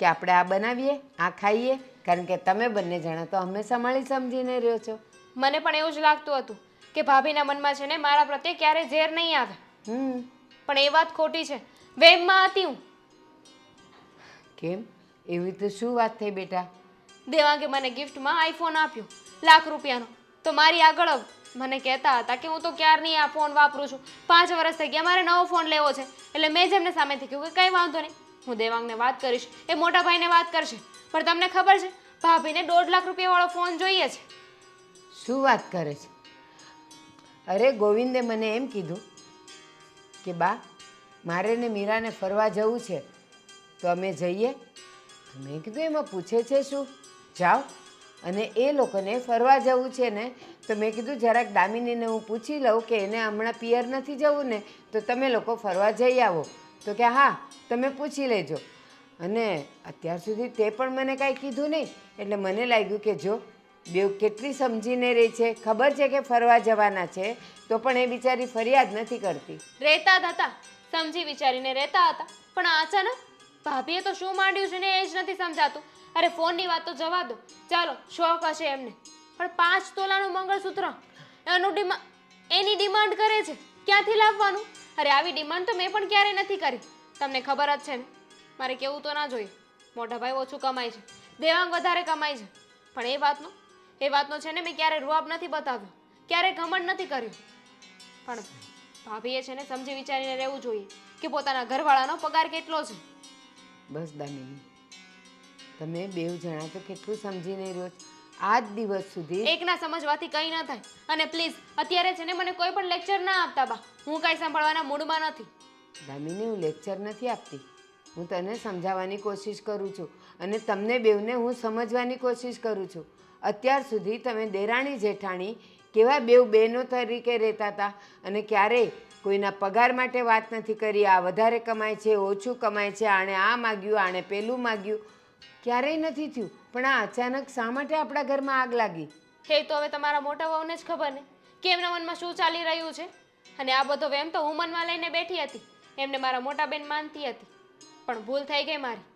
કે આપણે આ બનાવીએ, આ ખાઈએ, કારણ કે તમે બંને જણા તો હંમેશા મળી સમજીને રહ્યો છો. મને પણ એવું જ લાગતું હતું કે ભાભીના મનમાં છે ને મારા પ્રત્યે ક્યારેય ઝેર નહીં આવે. પણ એ વાત ખોટી છે. વેમમાં હતી હું. કેમ? એવી તો શું વાત થઈ બેટા? દેવાંગે મને ગિફ્ટમાં આઈફોન આપ્યો ₹1,00,000. તો મારી આગળ મને કહેતા હતા કે હું તો ક્યારની આ ફોન વાપરું છું, 5 વર્ષ થઈ ગયા, મારે નવો ફોન લેવો છે. એટલે મેં જ એમને સામેથી કહ્યું કે કંઈ વાંધો નહીં, હું દેવાંગને વાત કરીશ, એ મોટા ભાઈને વાત કરશે. પણ તમને ખબર છે ભાભીને ₹1.5 લાખ વાળો ફોન જોઈએ છે. શું વાત કરે છે? અરે ગોવિંદે મને એમ કીધું કે બા મારે ને મીરાને ફરવા જવું છે તો અમે જઈએ. મેં કીધું એમાં પૂછે છે શું, જાઓ. અને એ લોકોને ફરવા જવું છે ને, તો મેં કીધું જરાક દામિનીને હું પૂછી લઉં કે એને હમણાં પિયર નથી જવું ને, તો તમે લોકો ફરવા જઈ આવો. તો કે હા તમે પૂછી લેજો. અને અત્યાર સુધી તે પણ મને કાંઈ કીધું નહીં, એટલે મને લાગ્યું કે જો બેવ કેટલી સમજીને રહી છે, ખબર છે કે ફરવા જવાના છે, તો પણ એ બિચારી ફરિયાદ નથી કરતી. રહેતા જ હતા, સમજી વિચારીને રહેતા હતા, પણ અચાનક ભાભીએ તો શું માંડ્યું છે ને એ જ નથી સમજાતું. અરે ફોનની વાત તો જવા દો, ચાલો શોખ હશે એમને, પણ 5 તોલાનું મંગળસૂત્ર એની ડિમાન્ડ કરે છે. ક્યાંથી લાવવાનું? અરે આવી ડિમાન્ડ તો મેં પણ ક્યારેય નથી કરી. તમને ખબર જ છે ને, મારે કેવું તો ના જોઈએ, મોટા ભાઈ ઓછું કમાય છે, દેવાંગ વધારે કમાય છે. પણ એ વાતનો છે ને મેં ક્યારે રૂઆબ નથી બતાવ્યો, ક્યારે ઘમંડ નથી કર્યું. પણ ભાભીએ છે ને સમજી વિચારીને રહેવું જોઈએ કે પોતાના ઘરવાળાનો પગાર કેટલો છે. બસ દામિની, તમે બેવ જણા તો કેટલું સમજીને રહ્યો છો. આજ દિવસ સુધી એકના સમજવાથી કંઈ ન થાય. અને પ્લીઝ અત્યારે છે ને મને કોઈ પણ લેક્ચર ના આપતા બા, હું કાંઈ સાંભળવાના મૂડમાં નથી. દામિની, હું લેક્ચર નથી આપતી, હું તને સમજાવવાની કોશિશ કરું છું, અને તમને બેવને હું સમજવાની કોશિશ કરું છું. અત્યાર સુધી તમે દેરાણી જેઠાણી કેવા બેવ બહેનો તરીકે રહેતા હતા, અને ક્યારેય કોઈના પગાર માટે વાત નથી કરી. આ વધારે કમાય છે, ઓછું કમાય છે, આણે આ માગ્યું, આણે પેલું માગ્યું, ક્યારેય નથી થયું. પણ આ અચાનક શા માટે આપણા ઘરમાં આગ લાગી? હે તો હવે તમારા મોટા વહુને જ ખબર ને કે એમના મનમાં શું ચાલી રહ્યું છે. અને આ બધો વેમ તો હું મનમાં લઈને બેઠી હતી, એમને મારા મોટા બેન માનતી હતી, પણ ભૂલ થઈ ગઈ મારી.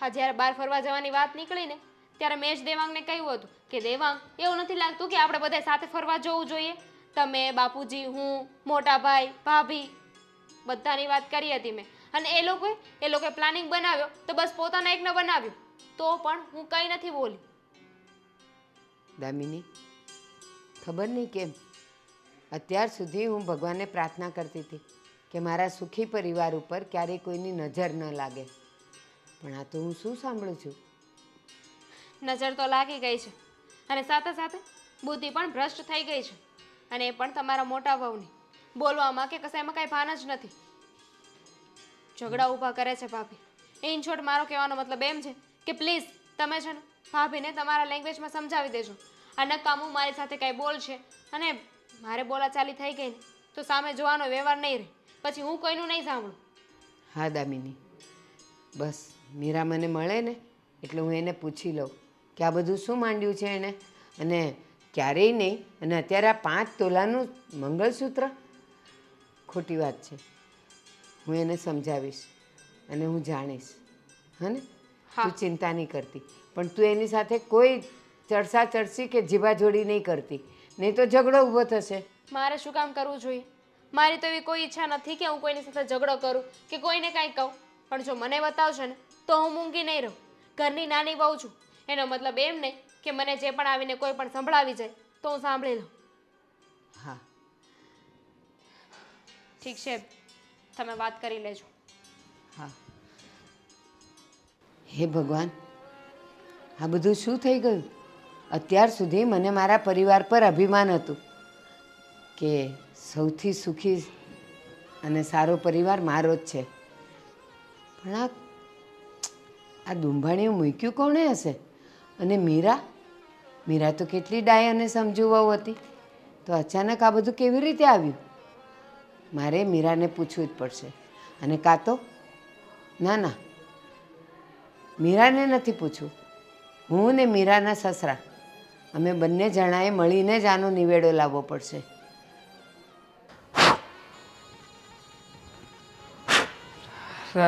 હા, જ્યારે બહાર ફરવા જવાની વાત નીકળી ને, ત્યારે મેં જ દેવાંગને કહ્યું હતું કે દેવાંગ, એવું નથી લાગતું કે આપણે બધા સાથે ફરવા જવું જોઈએ? તમે, બાપુજી, હું, મોટા ભાઈ, ભાભી, બધાની વાત કરી હતી મેં. અને એ લોકોએ પ્લાનિંગ બનાવ્યો તો બસ પોતાના એકને બનાવ્યું. તો પણ હું કંઈ નથી બોલી. દામિની, ખબર નહીં કેમ અત્યાર સુધી હું ભગવાનને પ્રાર્થના કરતી હતી કે મારા સુખી પરિવાર ઉપર ક્યારેય કોઈની નજર ન લાગે, પણ આ તો હું શું સાંભળું છું? નજર તો લાગી ગઈ છે અને સાથે સાથે બુદ્ધિ પણ ભ્રષ્ટ થઈ ગઈ છે, અને એ પણ તમારા મોટા વહુની. બોલવામાં કે કશાયમાં કાંઈ ભાન જ નથી. ઝઘડા ઊભા કરે છે ભાભી. ઇન શોર્ટ મારો કહેવાનો મતલબ એમ છે કે પ્લીઝ તમે છે ને ભાભીને તમારા લેંગ્વેજમાં સમજાવી દેજો. આ નકામું મારી સાથે કાંઈ બોલશે અને મારે બોલાચાલી થઈ ગઈ ને તો સામે જોવાનો વ્યવહાર નહીં રહે, પછી હું કોઈનું નહીં સાંભળું. હા દામિની, બસ મીરા મને મળે ને એટલે હું એને પૂછી લઉં કે આ બધું શું માંડ્યું છે એણે, અને ક્યારેય નહીં. અને અત્યારે આ 5 તોલાનું મંગળસૂત્ર, ખોટી વાત છે. હું એને સમજાવીશ અને હું જાણીશ. હા ને? તું ચિંતા નહીં કરતી, પણ તું એની સાથે કોઈ ચડસા ચડસી કે જીભાજોડી નહીં કરતી, નહીં તો ઝઘડો ઊભો થશે. મારે શું કામ કરવું જોઈએ? મારી તો એવી કોઈ ઈચ્છા નથી કે હું કોઈની સાથે ઝઘડો કરું કે કોઈને કાંઈ કહું, પણ જો મને બતાવશે ને તો હું મૂંગી નહીં રહું. ઘરની નાની વહુ છું, એનો મતલબ એમ નહીં કે મને જે પણ આવીને કોઈ પણ સંભળાવી જાય તો હું સાંભળી લઉં. હા ઠીક છે, તમે વાત કરી લેજો. હા. હે ભગવાન, આ બધું શું થઈ ગયું? અત્યાર સુધી મને મારા પરિવાર પર અભિમાન હતું કે સૌથી સુખી અને સારો પરિવાર મારો જ છે, પણ આ દુંભાણીઓ મૂક્યું કોણે હશે? અને મીરા તો કેટલી ડાય અને સમજુ વહુ હતી, તો અચાનક આ બધું કેવી રીતે આવ્યું? મારે મીરાને પૂછવું જ પડશે. અને કાં તો ના, મીરાને નથી પૂછવું, હું ને મીરાના સસરા અમે બંને જણાએ મળીને જ આનો નિવેડો લાવવો પડશે.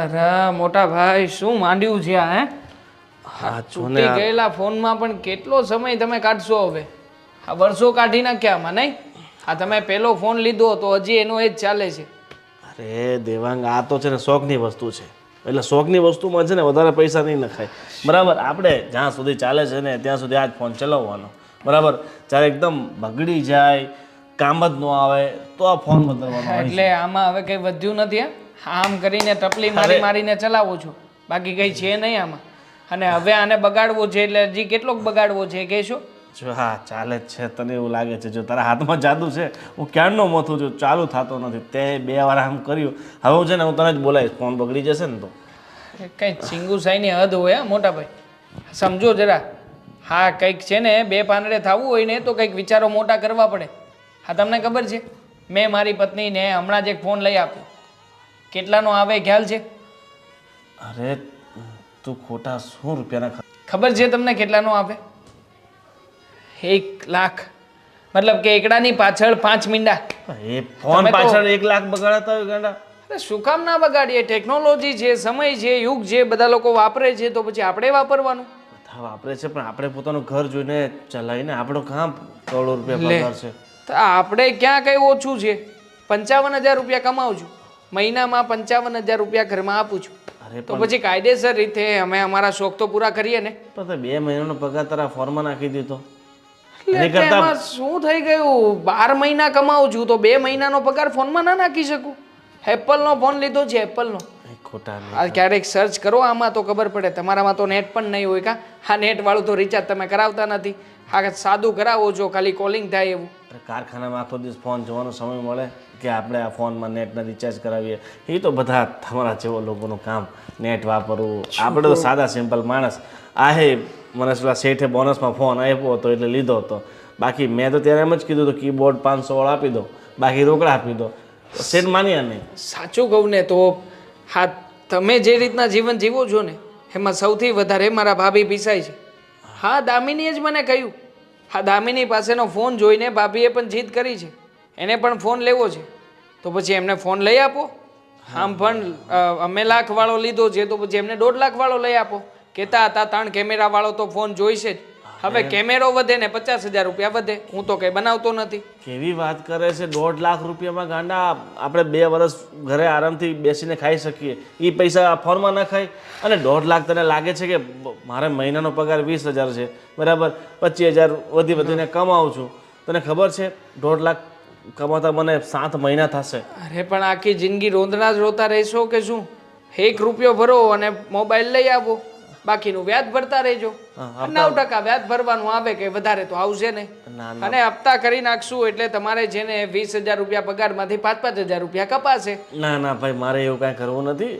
અરે મોટા ભાઈ, શું માંડ્યું છે આ? હે હા જો ને તૂટી ગયેલા ફોનમાં પણ કેટલો સમય તમે કાઢશો હવે? આ વર્ષો કાઢી નાખ્યા આમાં, નહીં? આ તમે પહેલો ફોન લીધો તો હજી એનો એ જ ચાલે છે. અરે દેવાંગ, આ તો છે ને શોખની વસ્તુ છે, એટલે શોખની વસ્તુમાં છે ને વધારે પૈસા નહીં નખાય. બરાબર, આપણે જ્યાં સુધી ચાલે છે ને ત્યાં સુધી આ જ ફોન ચલાવવાનો. બરાબર, જ્યારે એકદમ બગડી જાય, કામ જ ન આવે તો આ ફોન બદલવાનો. એટલે આમાં હવે કંઈ વધ્યું નથી. આમ કરીને ટપલી મારીને ચલાવું છું, બાકી કંઈ છે નહીં આમાં. અને હવે આને બગાડવો છે એટલે હજી કેટલોક બગાડવો છે કહેશો? જો હા ચાલે જ છે, તને એવું લાગે છે? જો તારા હાથમાં જાદુ છે, હું ક્યારનો મથું છું, ચાલુ થતો નથી. તે 2 વાર આમ કર્યું, હવે હું છે ને હું તને જ બોલાવીશ, ફોન બગડી જશે ને તો. કંઈ ચિંગુસાઈની હદ હોય મોટા ભાઈ, સમજો જરા. હા, કંઈક છે ને 2 પાંદડે થવું હોય ને તો કંઈક વિચારો મોટા કરવા પડે. હા, તમને ખબર છે મેં મારી પત્નીને હમણાં જ એક ફોન લઈ આપ્યો. કેટલાનો આવે ખ્યાલ છે? અરે તું ખોટા 100 રૂપિયાના ખબર છે તમને કેટલાનો આવે? 1 લાખ. મતલબ કે એકડાની પાછળ 5 મીંડા. એ ફોન પાછળ 1 લાખ બગાડતા હોય ગાંડા? અરે શું કામ ના બગાડીએ? ટેકનોલોજી છે, સમય છે, યુગ છે, બધા લોકો વાપરે છે તો પછી આપણે વાપરવાનું. બધા વાપરે છે, પણ આપણે પોતાનું ઘર જોઈને ચલાવીને આપણો કામ કરોડો રૂપિયા પગાર છે. તો આપણે ક્યાં કઈ ઓછું છે? 55,000 રૂપિયા કમાવું છું, મહિનામાં 55,000 રૂપિયા ઘરમાં આપું છું. અરે તો પછી કાયદેસર રીતે અમે અમારા શોખ તો પૂરા કરીએ ને. પણ તે 2 મહિનાનો પગાર તારા ફોનમાં નાખી દીધો. એટલે એમાં શું થઈ ગયું? 12 મહિના કમાવું છું તો 2 મહિનાનો પગાર ફોનમાં ના નાખી શકું? એપલનો ફોન લીધો છે, એપલનો. ખોટા આ ક્યારેક સર્ચ કરો આમાં તો ખબર પડે. તમારામાં તો નેટ પણ નહીં હોય કા? હા, નેટ વાળું તો રિચાર્જ તમે કરાવતા નથી. હા, સાદું કરાવો છો, ખાલી કોલિંગ થાય એવું. કારખાનામાં આખો દિવસ ફોન જોવાનો સમય મળે કે આપણે આ ફોનમાં નેટના રિચાર્જ કરાવીએ? એ તો બધા તમારા જેવા લોકોનું કામ, નેટ વાપરવું. આપણે તો સાદા સિમ્પલ માણસ. આ હે મને પેલા શેઠે બોનસમાં ફોન આપ્યો હતો એટલે લીધો હતો. બાકી મેં તો ત્યારે એમ જ કીધું હતું કીબોર્ડ 500 વાળો આપી દો, બાકી રોકડા આપી દો. શેઠ માન્યા નહીં. સાચું કહું ને તો હા, તમે જે રીતના જીવન જીવો છો ને એમાં સૌથી વધારે મારા ભાભી પીસાય છે. હા, દામિનીએ જ મને કહ્યું. હા, દામિની પાસેનો ફોન જોઈને ભાભીએ પણ જીદ કરી છે, એને પણ ફોન લેવો છે. તો પછી એમને ફોન લઈ આપો. આમ પણ અમે 1 લાખ વાળો લીધો છે તો પછી એમને 1.5 લાખ વાળો લઈ આપો. કહેતા હતા 3 કેમેરા વાળો તો ફોન જોઈશે જ. હવે કેમેરો વધે ને 50,000 રૂપિયા વધે. હું તો કંઈ બનાવતો નથી. કેવી વાત કરે છે? 1.5 લાખ રૂપિયામાં ગાંડા આપણે 2 વર્ષ ઘરે આરામથી બેસીને ખાઈ શકીએ. એ પૈસા આ ફોનમાં ન ખાય. અને 1.5 લાખ તને લાગે છે કે મારે મહિનાનો પગાર 20,000 છે, બરાબર? 25,000 વધીને કમાઉં છું. તને ખબર છે 1.5 લાખ કમાતા મને 7 મહિના થશે. અરે પણ આખી જિંદગી રોંદણા જ રોતા રહેશો કે શું? 1 રૂપિયો ભરો અને મોબાઈલ લઈ આવો, બાકીનું વ્યાજ ભરતા રહેજો. 9% વ્યાજ ભરવાનું આવે, કે વધારે તો આવશે નહીં. અને હપ્તા કરી નાખશું એટલે તમારે છે ને 20,000 રૂપિયા પગારમાંથી 5,000 રૂપિયા કપાશે. ના ના ભાઈ, મારે એવું કાંઈ કરવું નથી.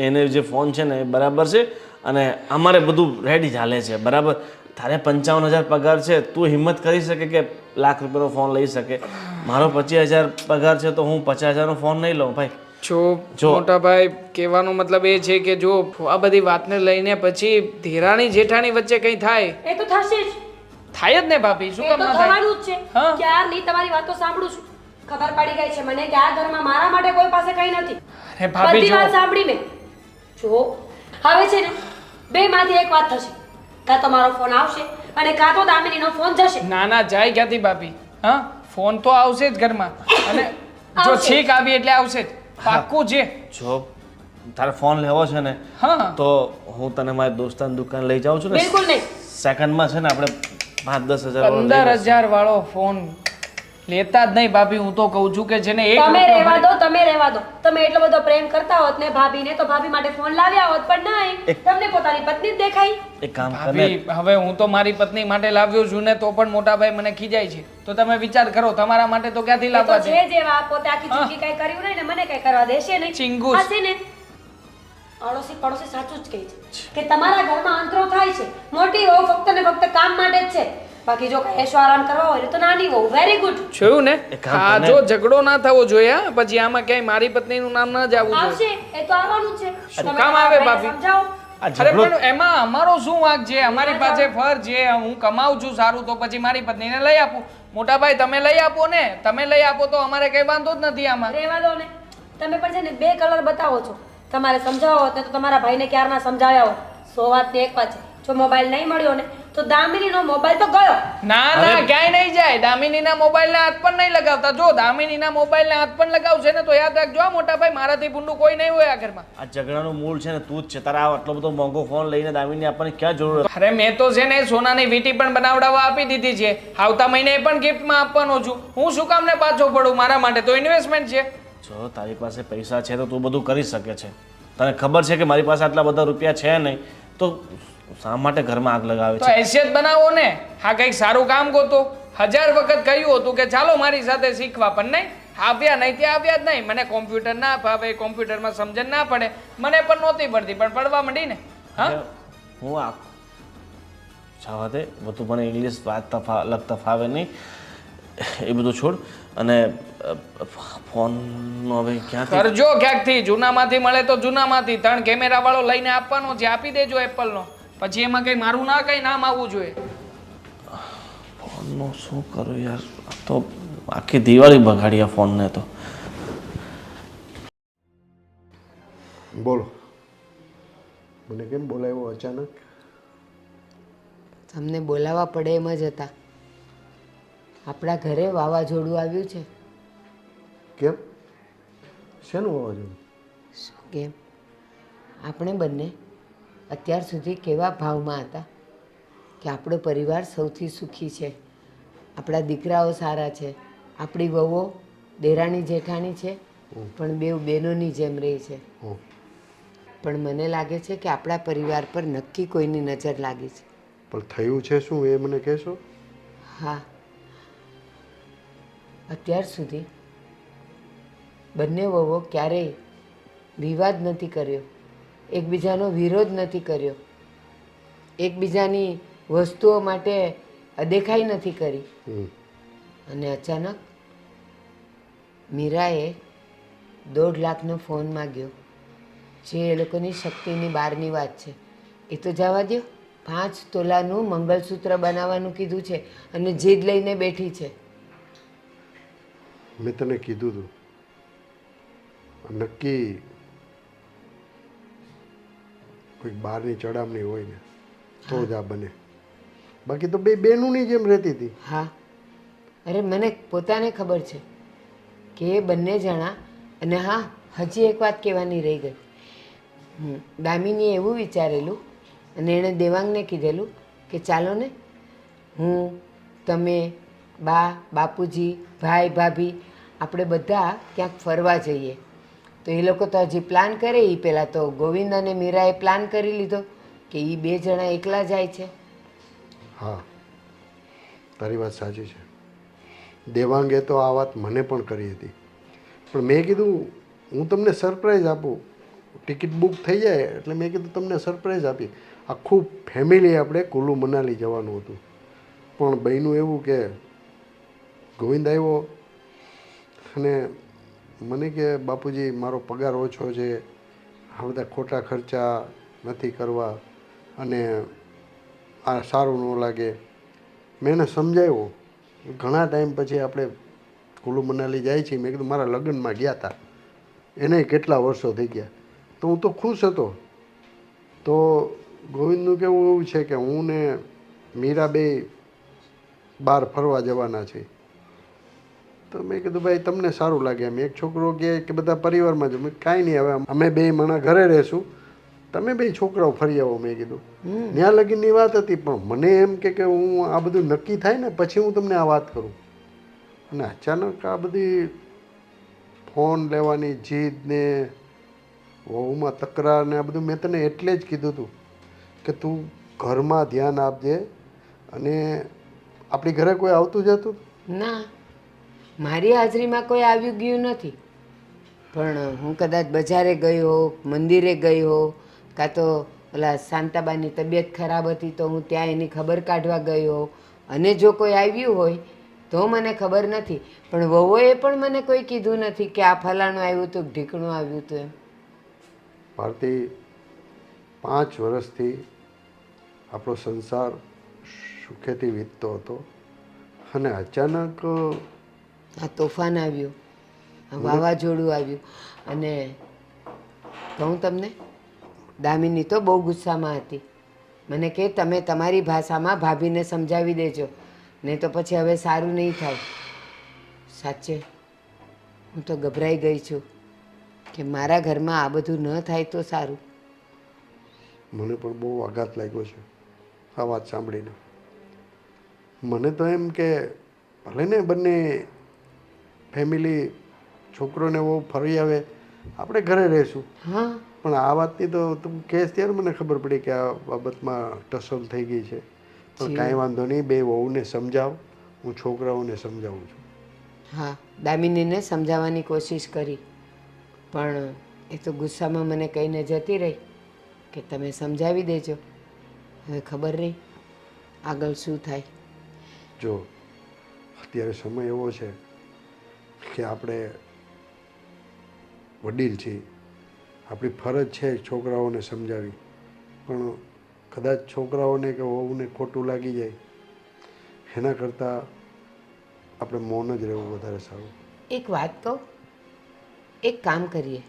એને જે ફોન છે ને એ બરાબર છે અને અમારે બધું રેડી ચાલે છે, બરાબર? તારે 55,000 પગાર છે, તું હિંમત કરી શકે કે લાખ રૂપિયાનો ફોન લઈ શકે? મારો 25,000 પગાર છે તો હું 50,000નો ફોન નહીં લઉં ભાઈ. જો મોટા ભાઈ, કહેવાનો મતલબ એ છે કે જો આ બધી વાતને લઈને પછી ધીરાણી જેઠાણી વચ્ચે કંઈ થાય, એ તો થશે જ. થાય જ ને ભાભી. શું એ કામ તો ના થાય? થવાનું જ છે. હા. ક્યારની તમારી વાતો સાંભળું છું. ખબર પડી ગઈ છે મને કે આ ઘરમાં મારા માટે કોઈ પાસે કંઈ નથી. અરે ભાભી બધી જો, વાત સાંભળી મેં. જો હવે છે ને બેમાંથી એક વાત થશે. કાં તો મારો ફોન આવશે અને કાં તો દામિનીનો ફોન જશે. ના ના, જાય ક્યાંથી ભાભી? હા, ફોન તો આવશે જ ઘરમાં. અને જો આવશે. છીક આવી એટલે આવશે જ, પાક્કું છે. જો તારે ફોન લેવો છે ને હા, તો હું તને મારી દોસ્તાની દુકાન લઈ જાઉં છું ને. બિલકુલ નહીં. સેકન્ડમાં છે ને આપણે 5-10 હજાર 15,000 વાળો ફોન લેતા જ નહીં ભાભી. હું તો કહું છું કે છે ને 1 તમે રૂપિયો રહેવા ભરી- દો, તમે રહેવા દો. તમે એટલો બધો પ્રેમ કરતા હોત ને ભાભીને તો ભાભી માટે ફોન લાવ્યા હોત, પણ નહીં. તમને પોતાની પત્ની જ દેખાઈ. એક કામ કર ને. ભાભી, હવે હું તો મારી પત્ની માટે લાવ્યો છું ને તો પણ મોટા ભાઈ મને ખીજાય છે. તો તમે વિચાર કરો, તમારા માટે તો ક્યાંથી એ તો લાવવા છે? છે જેવા પોતે આખી જિંદગી કઈ કર્યું નહીં ને મને કઈ કરવા દેશે નહીં. ચિંગુસ. આ છે ને અડોશી પડોશી સાચું જ કહે છે કે તમારા ઘરમાં અંતરો થાય છે. મોટી વહુ ફક્ત ને ફક્ત કામ માટે જ છે. બાકી જો કઈ એશો આરામ કરવા હોય તો નાની વહુ. Very good. જોયું ને? એક કામ હા, કર ને. જો ઝઘડો ના થવો જોઈએ. હા, પછી આમાં ક્યાંય મારી પત્નીનું નામ ના જ આવવું જોઈએ. આવશે, એ તો આવવાનું જ છે. શું તમે કામ તમારા આવે ભાઈને ભાભી? સમજાવો. આ અરે ઝઘડો પણ એમાં અમારો શું વાંક છે? અમારી પાસે ફર છે, હું કમાઉં છું સારું તો પછી મારી પત્નીને લઈ આપું. મોટા ભાઈ તમે લઈ આપો ને, તમે લઈ આપો તો અમારે કઈ વાંધો જ નથી આમાં. રહેવા દો ને. તમે પણ છે ને 2 કલર બતાવો છો. તમારે સમજાવો હોત ને તો તમારા ભાઈને ક્યારના સમજાવ્યા હોત. 100 વાતની એક વાત છે. જો મોબાઈલ નહીં મળ્યો ને તો દામિનીનો મોબાઈલ તો ગયો. ના ના, ક્યાંય નહીં જાય. દામિનીના મોબાઈલને હાથ પણ નહીં લગાવતા. જો દામિનીના મોબાઈલને હાથ પણ લગાવશે ને તો યાદ રાખજો, મોટા ભાઈ, મારાથી ભૂંડું કોઈ નહીં હોય આ ઘરમાં. આ ઝઘડાનું મૂળ છે ને તું જ છે. તારા આટલો બધો મોંઘો ફોન લઈને દામિની આપવાની ક્યાં જરૂર હતી? અરે મેં તો છે ને સોનાની વીંટી પણ બનાવડાવવા આપી દીધી છે. આવતા મહિને એ પણ ગિફ્ટમાં આપવાનો છું. હું શું કામ ને પાછો પડું? મારા માટે તો ઇન્વેસ્ટમેન્ટ છે. જો તારી પાસે પૈસા છે તો તું બધું કરી શકે છે. તને ખબર છે કે મારી પાસે આટલા બધા રૂપિયા છે નહીં, તો શા માટે ઘરમાં આગ લગાવે તો છે? હેસિયત બનાવો ને. હા, કંઈક સારું કામ ગોતો. 1000 વખત કહ્યું હતું કે ચાલો મારી સાથે શીખવા, પણ નહીં. આવ્યા નહીં ત્યાં આવ્યા જ નહીં. મને કોમ્પ્યુટર ના ફાવે, કોમ્પ્યુટરમાં સમજણ ના પડે. મને પણ નહોતી પડતી, પણ પડવા માંડી ને. હા, હું આ જવા દે, બધું મને ઇંગ્લિશ લખતા ફાવે નહીં, એ બધું છોડ. અને ફોનનો હવે ક્યાંથી કરજો ક્યાંકથી. જૂનામાંથી મળે તો જૂનામાંથી. 3 કેમેરા વાળો લઈને આપવાનો છે, આપી દેજો એપલનો. પછી એમાં કઈ મારું ના કઈ નામ આવવું જોઈએ. ફોનનું શું કરું યાર? આ તો આખી દિવાળી બગાડી આ ફોનને તો. બોલો, મને કેમ બોલાવ્યો અચાનક? તમને બોલાવવા પડે એમ જ હતા. આપણા ઘરે વાવાઝોડું આવ્યું છે. કેમ? શેનું વાવાઝોડું? શું કેમ? આપણે બંને અત્યાર સુધી કેવા ભાવમાં હતા કે આપણો પરિવાર સૌથી સુખી છે, આપણા દીકરાઓ સારા છે, આપણી વહુઓ દેરાણી જેઠાણી છે, પણ બેઉ બહેનોની જેમ રહે છે. પણ મને લાગે છે કે આપણા પરિવાર પર નક્કી કોઈની નજર લાગી છે. પણ થયું છે શું એ મને કહેશો? હા, અત્યાર સુધી બંને વહુઓ ક્યારેય વિવાદ નથી કર્યો, એકબીજાનો વિરોધ નથી કર્યો, એકબીજાની વસ્તુઓ માટે અદેખાઈ નથી કરી. અને અચાનક મીરાએ 1.5 લાખનો ફોન માગ્યો, જે એ લોકોની શક્તિની બહારની વાત છે. એ તો જવા દો, 5 તોલાનું મંગળસૂત્ર બનાવવાનું કીધું છે અને જીદ લઈને બેઠી છે. મેં તને કીધું હતું નક્કી કોઈક બહારની ચડામણી હોય ને તો જ આ બને. બાકી તો બે બેનુંની જેમ રહેતી હતી. હા, અરે મને પોતાને ખબર છે કે એ બંને જણા. અને હા, હજી એક વાત કહેવાની રહી ગઈ. દામિનીએ એવું વિચારેલું અને એણે દેવાંગને કીધેલું કે ચાલો ને, હું, તમે, બા, બાપુજી, ભાઈ, ભાભી આપણે બધા ક્યાંક ફરવા જઈએ. તો એ લોકો તો હજી પ્લાન કરે. એ પહેલાં તો ગોવિંદ અને મીરાએ પ્લાન કરી લીધો કે એ બે જણા એકલા જાય છે. હા, તારી વાત સાચી છે. દેવાંગે તો આ વાત મને પણ કરી હતી, પણ મેં કીધું હું તમને સરપ્રાઈઝ આપું. ટિકિટ બુક થઈ જાય એટલે મેં કીધું તમને સરપ્રાઈઝ આપી. આખું ફેમિલી આપણે કુલ્લુ મનાલી જવાનું હતું. પણ બન્યું એવું કે ગોવિંદ આવ્યો અને મને કે બાપુજી મારો પગાર ઓછો છે, આ બધા ખોટા ખર્ચા નથી કરવા અને આ સારું ન લાગે. મેં એને સમજાવ્યો. ઘણા ટાઈમ પછી આપણે કુલ્લુ મનાલી જાય છે. મેં કીધું મારા લગ્નમાં ગયા હતા, એને કેટલા વર્ષો થઈ ગયા, તો હું તો ખુશ હતો. તો ગોવિંદનું કેવું એવું છે કે હું ને મીરા બે બહાર ફરવા જવાના છે. તો મેં કીધું ભાઈ તમને સારું લાગે એમ. એક છોકરો કહે કે બધા પરિવારમાં જ. મેં કાંઈ નહીં, હવે અમે બે માણા ઘરે રહેશું, તમે બે છોકરાઓ ફરી આવો. મેં કીધું ત્યાં લગીનની વાત હતી, પણ મને એમ કે હું આ બધું નક્કી થાય ને પછી હું તમને આ વાત કરું. અને અચાનક આ બધી ફોન લેવાની જીદ ને વહુમાં તકરાર ને આ બધું મેં તને એટલે જ કીધું હતું કે તું ઘરમાં ધ્યાન આપજે. અને આપણી ઘરે કોઈ આવતું જતું? ના, મારી હાજરીમાં કોઈ આવ્યું ગયું નથી. પણ હું કદાચ બજારે ગઈ હો, મંદિરે ગઈ હો, કાં તો ઓલા શાંતાબાની તબિયત ખરાબ હતી તો હું ત્યાં એની ખબર કાઢવા ગઈ હો, અને જો કોઈ આવ્યું હોય તો મને ખબર નથી. પણ વહુએ પણ મને કોઈ કીધું નથી કે આ ફલાણું આવ્યું હતું, ઢીકણું આવ્યું હતું એમ. ભારતી, 5 વર્ષથી આપણો સંસાર સુખેથી વીતતો હતો અને અચાનક આ તોફાન આવ્યું, આ વાવાઝોડું આવ્યું. અને કહું તમને, દામિની તો બહુ ગુસ્સામાં હતી. મને કે તમે તમારી ભાષામાં ભાભીને સમજાવી દેજો, નહીં તો પછી હવે સારું નહીં થાય. સાચે હું તો ગભરાઈ ગઈ છું કે મારા ઘરમાં આ બધું ન થાય તો સારું. મને પણ બહુ આઘાત લાગ્યો છે આ વાત સાંભળીને. મને તો એમ કે ભલે ને બંને ફેમિલી છોકરોને બહુ ફરી આવે, આપણે ઘરે રહીશું. હા, પણ આ વાતની તો તું કહેશ ત્યારે મને ખબર પડી કે આ બાબતમાં ટસલ થઈ ગઈ છે. પણ કાંઈ વાંધો નહીં, બે વહુને સમજાવ, હું છોકરાઓને સમજાવું છું. હા, દામિનીને સમજાવવાની કોશિશ કરી, પણ એ તો ગુસ્સામાં મને કહીને જતી રહી કે તમે સમજાવી દેજો. હવે ખબર નહીં આગળ શું થાય. જો અત્યારે સમય એવો છે કે આપણે વડીલ છીએ, આપણી ફરજ છે છોકરાઓને સમજાવી. પણ કદાચ છોકરાઓને કે વહુને ખોટું લાગી જાય એના કરતાં આપણે મૌન જ રહેવું વધારે સારું. એક વાત કહું, એક કામ કરીએ,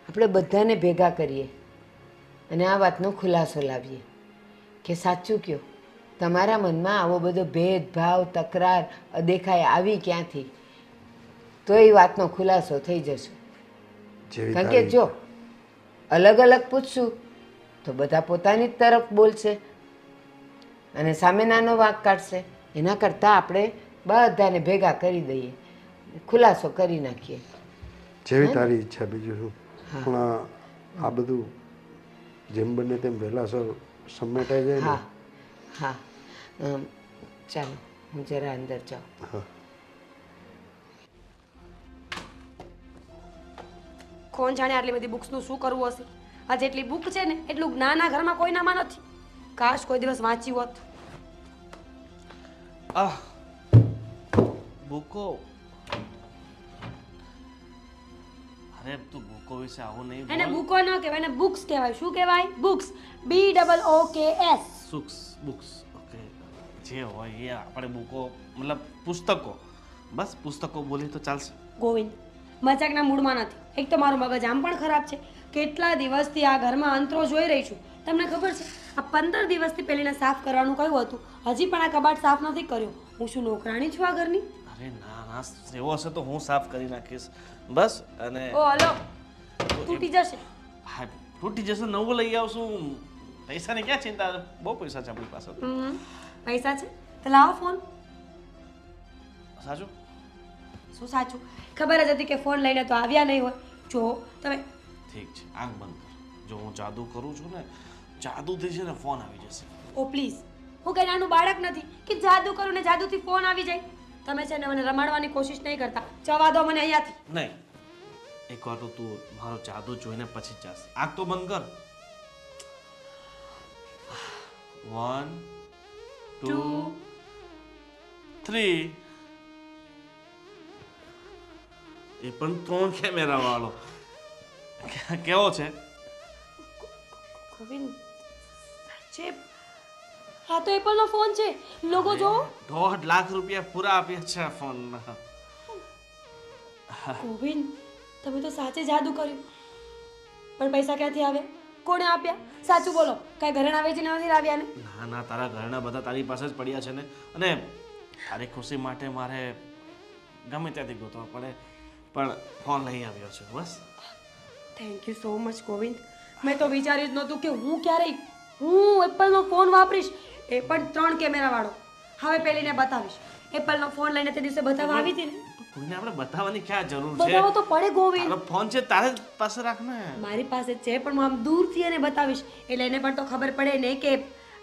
આપણે બધાને ભેગા કરીએ અને આ વાતનો ખુલાસો લાવીએ કે સાચું કહો, તમારા મનમાં આવો બધો ભેદભાવ, તકરાર, અદેખાઈ આવી ક્યાંથી? તો એ વાતનો ખુલાસો થઈ જશે. જેવી કારણ કે જો અલગ અલગ પૂછશું તો બધા પોતાની જ તરફ બોલશે અને સામે નાનો વાંક કાઢશે. એના કરતાં આપણે બધાને ભેગા કરી દઈએ, ખુલાસો કરી નાખીએ. જેવી તારી ઈચ્છા, બીજું શું. પણ આ બધું જેમ બને તેમ વહેલાસર સમેટાઈ જાય ને. હા હા, ચાલો હું જરા અંદર જાઉં. હા, કોણ જાણે આટલી બધી બુક્સનું શું કરવું હશે. આ જેટલી બુક છે ને એટલું જ્ઞાન આ ઘરમાં કોઈનામાં નથી. કાશ કોઈ દિવસ વાંચ્યું હોત. આહ, બુકો. અરે તું બુકો વિશે આવું નહીં એને બોલ. બુકો ન કહેવાય, એને બુક્સ કહેવાય. શું કહેવાય? બુક્સ. BOOKS. બુક્સ ઓકે, જે હોય એ આપણે બુકો મતલબ પુસ્તકો, બસ પુસ્તકો બોલી તો ચાલશે. ગોવિંદ, મજાકના મૂડમાં નથી. એક તો મારું મગજ આમ પણ ખરાબ છે. કેટલા દિવસથી આ ઘરમાં અંતરો જોઈ રહી છું, તમને ખબર છે આ 15 દિવસથી પેલીને સાફ કરવાનું કહ્યું હતું, હજી પણ આ કબાટ સાફ નથી કર્યો. હું શું નોકરાણી છું આ ઘરની? અરે ના ના, એવો હશે તો હું સાફ કરી નાખીશ બસ. અને ઓ હલો, તૂટી જશે. હા, તૂટી જશે, નવું લઈ આવશું. પૈસાની ક્યાં ચિંતા, બહુ પૈસા છે આપણી પાસે. પૈસા છે તો લાવો ફોન. સાચું? શું સાચું? ખબર જ હતી કે ફોન લઈને તો આવ્યા નહીં હોય. જો તમે ઠીક છે, આંખ બંધ કર. જો હું જાદુ કરું છું ને, જાદુથી છે ને ફોન આવી જશે. ઓ પ્લીઝ, હું કઈ નાનું બાળક નથી કે જાદુ કરું ને જાદુથી ફોન આવી જાય. તમે છે ને મને રમાડવાની કોશિશ નહીં કરતા. જવા દો મને અહીંયાથી. નહીં, એકવાર તો તું મારો જાદુ જોઈને પછી જ જાશ. આંખ તો બંધ કર. 1 2 3. એ પણ 3 કેમેરા વાળો. કેવો છે? ગોવિંદ સાચે હા તો એપલનો ફોન છે. લોગો જો. 1.5 લાખ રૂપિયા પૂરા આપ્યા છે આ ફોનના. ગોવિંદ તમે તો સાચે જાદુ કર્યું. પણ પૈસા ક્યાંથી આવે? કોણે આપ્યા? સાચું બોલો, કઈ ઘરેણા વેચીને નથી લાવ્યા ને? ના ના, તારા ઘરના બધા તારી પાસે જ પડ્યા છે ને. અને તારી ખુશી માટે મારે ગમે ત્યાંથી ગોતવા પડે, પણ ફોન લઈ આવ્યો છે બસ. Thank you so much Govind. મેં તો વિચાર્યું જ નહોતું કે હું ક્યારેય એપલનો ફોન વાપરીશ, એ પણ 3 કેમેરા વાળો. હવે પેલીને બતાવીશ. એપલનો ફોન લઈને તે દિવસે બતાવવા આવી હતી ને. કોઈને આપણે બતાવવાની ક્યાં જરૂર છે? બતાવો તો પડે ગોવિંદ. તારો ફોન છે, તારે જ પાસે રાખ ને. મારી પાસે છે પણ હું આમ દૂરથી એને બતાવીશ એટલે એને પણ તો ખબર પડે ને કે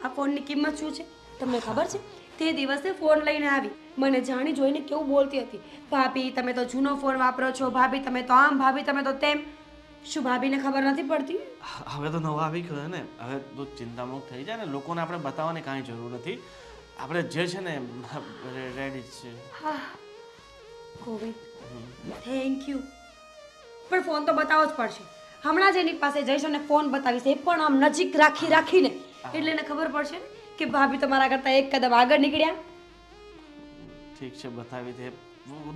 આ ફોનની કિંમત શું છે. તમને ખબર છે તે દિવસે ફોન લઈને આવી, મને જાણી જોઈને કેવું બોલતી હતી, ભાભી તમે તો જૂનો ફોન વાપરો છો, ભાભી તમે તો આમ, ભાભી તમે તો તેમ. શું ભાભીને ખબર નથી પડતી? હવે તો નવા આવી ગયો ને, હવે તું ચિંતામુક્ત થઈ જાય ને. લોકોને આપણે બતાવવાની કાંઈ જરૂર નથી. આપણે જે છે ને રેડી જ છે. હા ગોવિંદ થેન્ક યુ. પણ ફોન તો બતાવવો જ પડશે. હમણાં જ એની પાસે જઈશ અને ફોન બતાવીશ, એ પણ આમ નજીક રાખીને, એટલે એને ખબર પડશે કે ભાભી તમારા કરતા એક કદમ આગળ નીકળ્યા. ઠીક છે, બતાવી દે.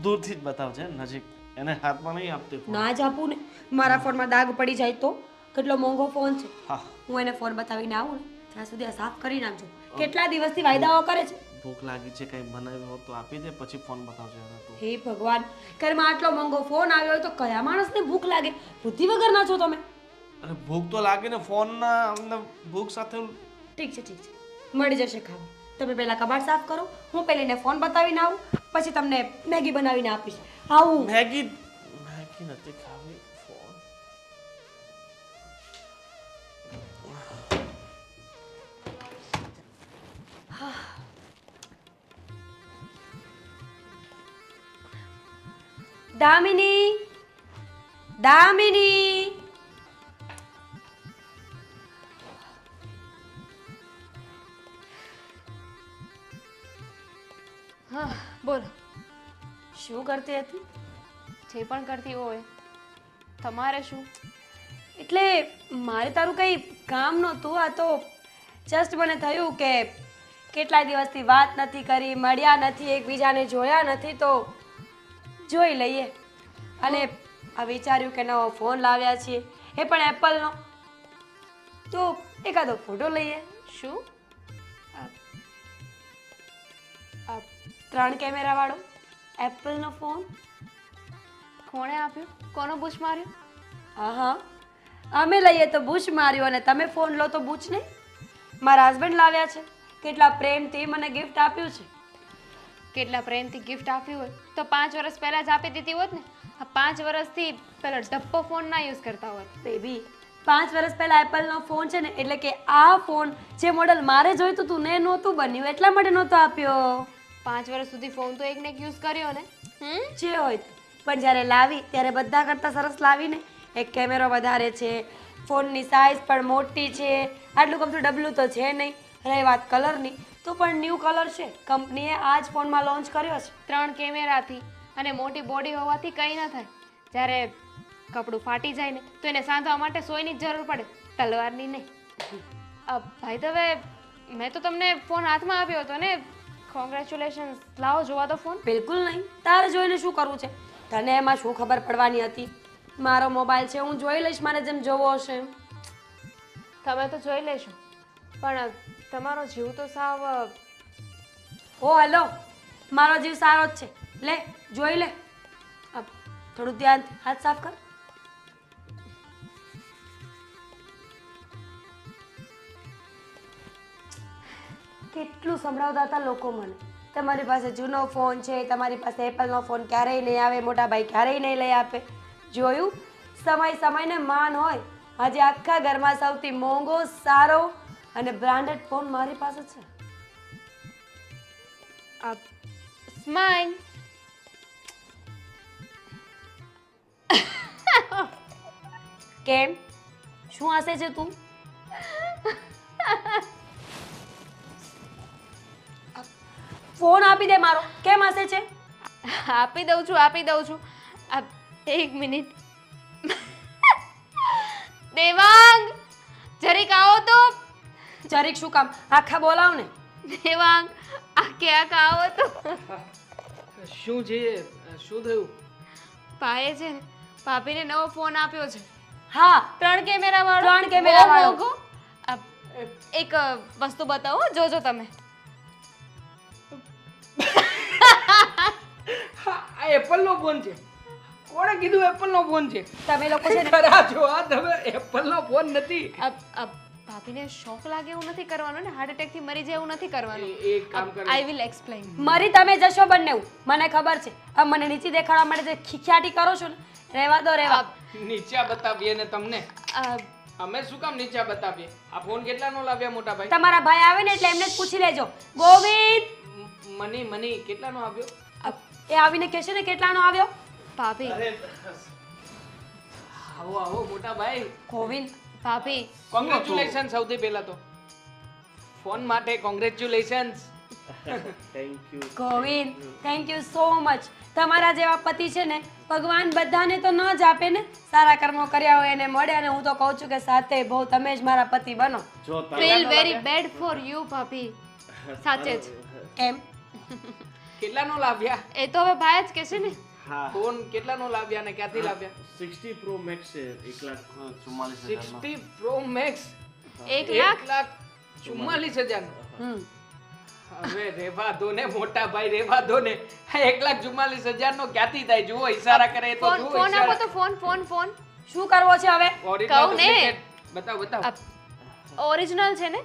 દૂરથી જ બતાવજે, નજીક એને હાથમાં નહીં આપતી ફોન. ના જ આપું ને, મારા ફોનમાં દાગ પડી જાય તો. કેટલો મોંઘો ફોન છે. હા, હું એને ફોન બતાવીને આવું ને ત્યાં સુધી આ સાફ કરી નાખજો. કેટલા દિવસથી વાયદાઓ કરે છે. ભૂખ લાગી છે, કંઈ બનાવ્યું હોત તો આપી દે, પછી ફોન બતાવજે. હવે તું હે ભગવાન, ઘરમાં આટલો મોંઘો ફોન આવ્યો હોય તો કયા માણસને ભૂખ લાગે? બુદ્ધિ વગર ના છો તમે. અરે ભૂખ તો લાગે ને, ફોનના અમને ભૂખ સાથે. ઠીક છે ઠીક છે, મળી જશે ખાવા. તમે પહેલા કબાટ સાફ કરો, હું પેલીને ફોન બતાવીને આવું, પછી તમને મેગી બનાવીને આપીશ. આવું. મેગી નથી ખાવી. ફોન દામિની, દામિની. હા બોલો. શું કરતી હતી? જે પણ કરતી હોય. તમારે શું? એટલે મારે તારું કંઈ કામ નહોતું. આ તો જસ્ટ મને થયું કે કેટલા દિવસથી વાત નથી કરી, મળ્યા નથી, એકબીજાને જોયા નથી, તો જોઈ લઈએ. અને આ વિચાર્યું કે નવો ફોન લાવ્યા છીએ, એ પણ એપલનો, તો એકાદો ફોટો લઈએ. શું? 3 કેમેરા વાળો એપલનો ફોન. કોણે આપ્યું? કોનો બૂચ માર્યો? હા, અમે લઈએ તો બૂચ માર્યો અને તમે ફોન લો તો બૂચ નહીં. મારા હસબન્ડ લાવ્યા છે, કેટલા પ્રેમથી મને ગિફ્ટ આપ્યું છે. કેટલા પ્રેમથી ગિફ્ટ આપ્યું હોય તો 5 વર્ષ પહેલાં જ આપી દીધી હોત ને. આ 5 વર્ષથી પેલો ડબ્બો ફોન ના યુઝ કરતા હોત. બેબી 5 વર્ષ પહેલા એપલનો ફોન છે ને, એટલે કે આ ફોન જે મોડલ મારે જોઈતું હતું ને નહોતું બન્યું, એટલા માટે નહોતો આપ્યો. 5 વર્ષ સુધી ફોન તો એકને એક યુઝ કર્યો ને. જે હોય તે. પણ જ્યારે લાવી ત્યારે બધા કરતાં સરસ લાવીને. એક કેમેરો વધારે છે, ફોનની સાઇઝ પણ મોટી છે, આટલું કમતું ડબલું તો છે નહીં. રહી વાત કલરની, તો પણ ન્યૂ કલર છે, કંપનીએ આ જ ફોનમાં લોન્ચ કર્યો છે. 3 કેમેરાથી અને મોટી બોડી હોવાથી કંઈ ન થાય. જ્યારે કપડું ફાટી જાય ને તો એને સાંધવા માટે સોયની જ જરૂર પડે, તલવારની નહીં. ભાઈ હવે મેં તો તમને ફોન હાથમાં આપ્યો હતો ને. કોંગ્રેચ્યુલેશન્સ. લાવો જોવા તો ફોન. બિલકુલ નહીં, તારે જોઈને શું કરવું છે? તને એમાં શું ખબર પડવાની હતી? મારો મોબાઈલ છે, હું જોઈ લઈશ મારે જેમ જોવો હશે. તમે તો જોઈ લેશો, પણ તમારો જીવ તો સાવ ઓ હલો, મારો જીવ સારો જ છે. લે જોઈ લે. થોડું ધ્યાન, હાથ સાફ કર. કેટલું સંભળાવતા હતા લોકો મને, તમારી પાસે જૂનો ફોન છે, તમારી પાસે એપલનો ફોન ક્યારેય નહીં આવે, મોટા ભાઈ ક્યારેય નહીં લઈ આપે. જોયું, સમય સમયને માન હોય. આજે આખા ઘરમાં સૌથી મોંઘો, સારો અને બ્રાન્ડેડ ફોન મારી પાસે છે. સ્માઈલ. કેમ, શું હસે છે તું? ફોન આપી દે મારો. કેમ હસે છે? આપી દઉં છું. એક મિનિટ. દેવાંગ, જરીક આવો તો. જરીક શું કામ? આખા બોલાવ ને. દેવાંગ, આ ક્યાંક આવો તો. શું છે? શું થયું? ભાઈએ છે ને ભાભીને નવો ફોન આપ્યો છે. હા, 3 કેમેરા વાળો. 3 કેમેરા બહુ વાળો. મોંઘો. એક વસ્તુ બતાવો, જોજો તમે. આ એપલનો ફોન છે. કોણે કીધું એપલનો ફોન છે? તમે લોકો છે ને ખરા છો આ તમે. એપલનો ફોન નથી. ભાભીને શોક લાગે એવું નથી કરવાનું ને, હાર્ટ એટેક થી મરી જાય એવું નથી કરવાનું. એક કામ કરો. I will explain. મરી તમે જશો બંને, મને ખબર છે. હવે મને નીચે દેખાડવા માટે જે ખીખ્યાટી કરો છો ને, રહેવા દો, રહેવા. નીચા બતાવીએ ને તમને. અમે શું કામ નીચા બતાવીએ? આ ફોન કેટલાનો લાવ્યા મોટા ભાઈ? તમારા ભાઈ આવે ને એટલે એમને જ પૂછી લેજો. ગોવિંદ, મની કેટલાનો આવ્યો? એ આવીને કહેશે ને કેટલાનો આવ્યો. ભાભી, આવો મોટા ભાઈ. ગોવિંદ, ભાભી, કોંગ્રેચ્યુલેશન. સૌથી પહેલા તો ફોન માટે congratulations. Govind, thank you so much. તમારા જેવા પતિ છે ને ભગવાન બધાને તો ન જ આપે ને, સારા કર્મો કર્યા હોય એને મળે. અને હું તો કહું છું કે સાથે બહુ તમે જ મારા પતિ બનો. Feel very bad for you ભાભી. સાચે જ. કેમ? કેટલાનો લાવ્યા? એ તો હવે ભાઈ જ કહેશે ને. ફોન કેટલાનો લાવ્યા ને ક્યાંથી લાવ્યા? 60 Pro Max છે, 1,44,000 60 Pro Max. 1,44,000. હમ હવે રેવા દો ને મોટા ભાઈ, રેવા દો ને. 1,44,000 નો ક્યાંથી થાય? જુઓ ઈશારા કરે તો જુઓ. ફોન આપો તો. ફોન શું કરવો છે હવે? કહું ને. બતાવો. ઓરિજિનલ છે ને.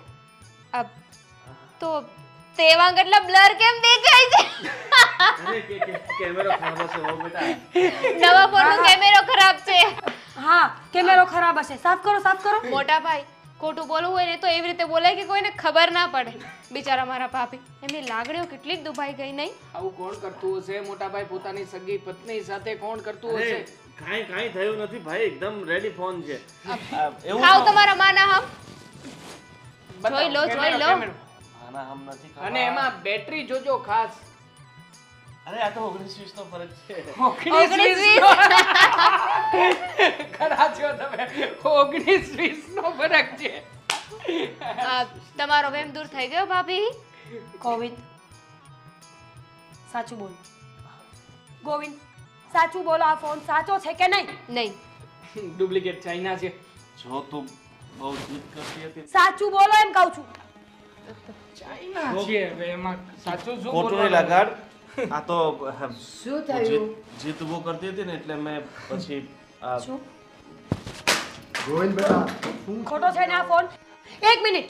તો તેવાંગ એટલે બ્લર કેમ દેખાય છે? કેમેરો ખરાબ હશે હો બેટા. નવા ફોનનો કેમેરો ખરાબ છે. હા, કેમેરો ખરાબ હશે. સાફ કરો. મોટા ભાઈ, ખોટું બોલવું હોય ને તો એવી રીતે બોલાય કે કોઈને ખબર ના પડે. બિચારા મારા ભાભી, એમની લાગણીઓ કેટલીક દુભાઈ ગઈ નહીં? આવું કોણ કરતું હશે મોટા ભાઈ? પોતાની સગી પત્ની સાથે કોણ કરતું હશે? કાંઈ થયું નથી ભાઈ, એકદમ રેડી ફોન છે. ખાવ તમારા માના હમ. જોઈ લો. આના હમ નથી ખાવા. અને એમાં બેટરી જોજો ખાસ. અરે આ તો 19-20 નો ફરક છે. 19-20. ખરા છો તમે. 19-20 નો ફરક છે. તમારો વેમ દૂર થઈ ગયો ભાભી? ગોવિંદ, સાચું બોલો. ગોવિંદ, સાચું બોલો. આ ફોન સાચો છે કે નહીં? નહીં. ડુપ્લિકેટ ચાઇના છે. જો તું બહુ જીદ કરતી હતી. સાચું બોલો એમ કહું છું. ચાઇના છે. હવે એમાં સાચું શું ખોટું નહીં બોલવાનું? લગાડ. આ તો શું થયું? જીત ઉભો કરતી હતી ને એટલે મેં પછી શું ગોવિંદ બેટા, ખોટો છે ને આ ફોન? એક મિનિટ,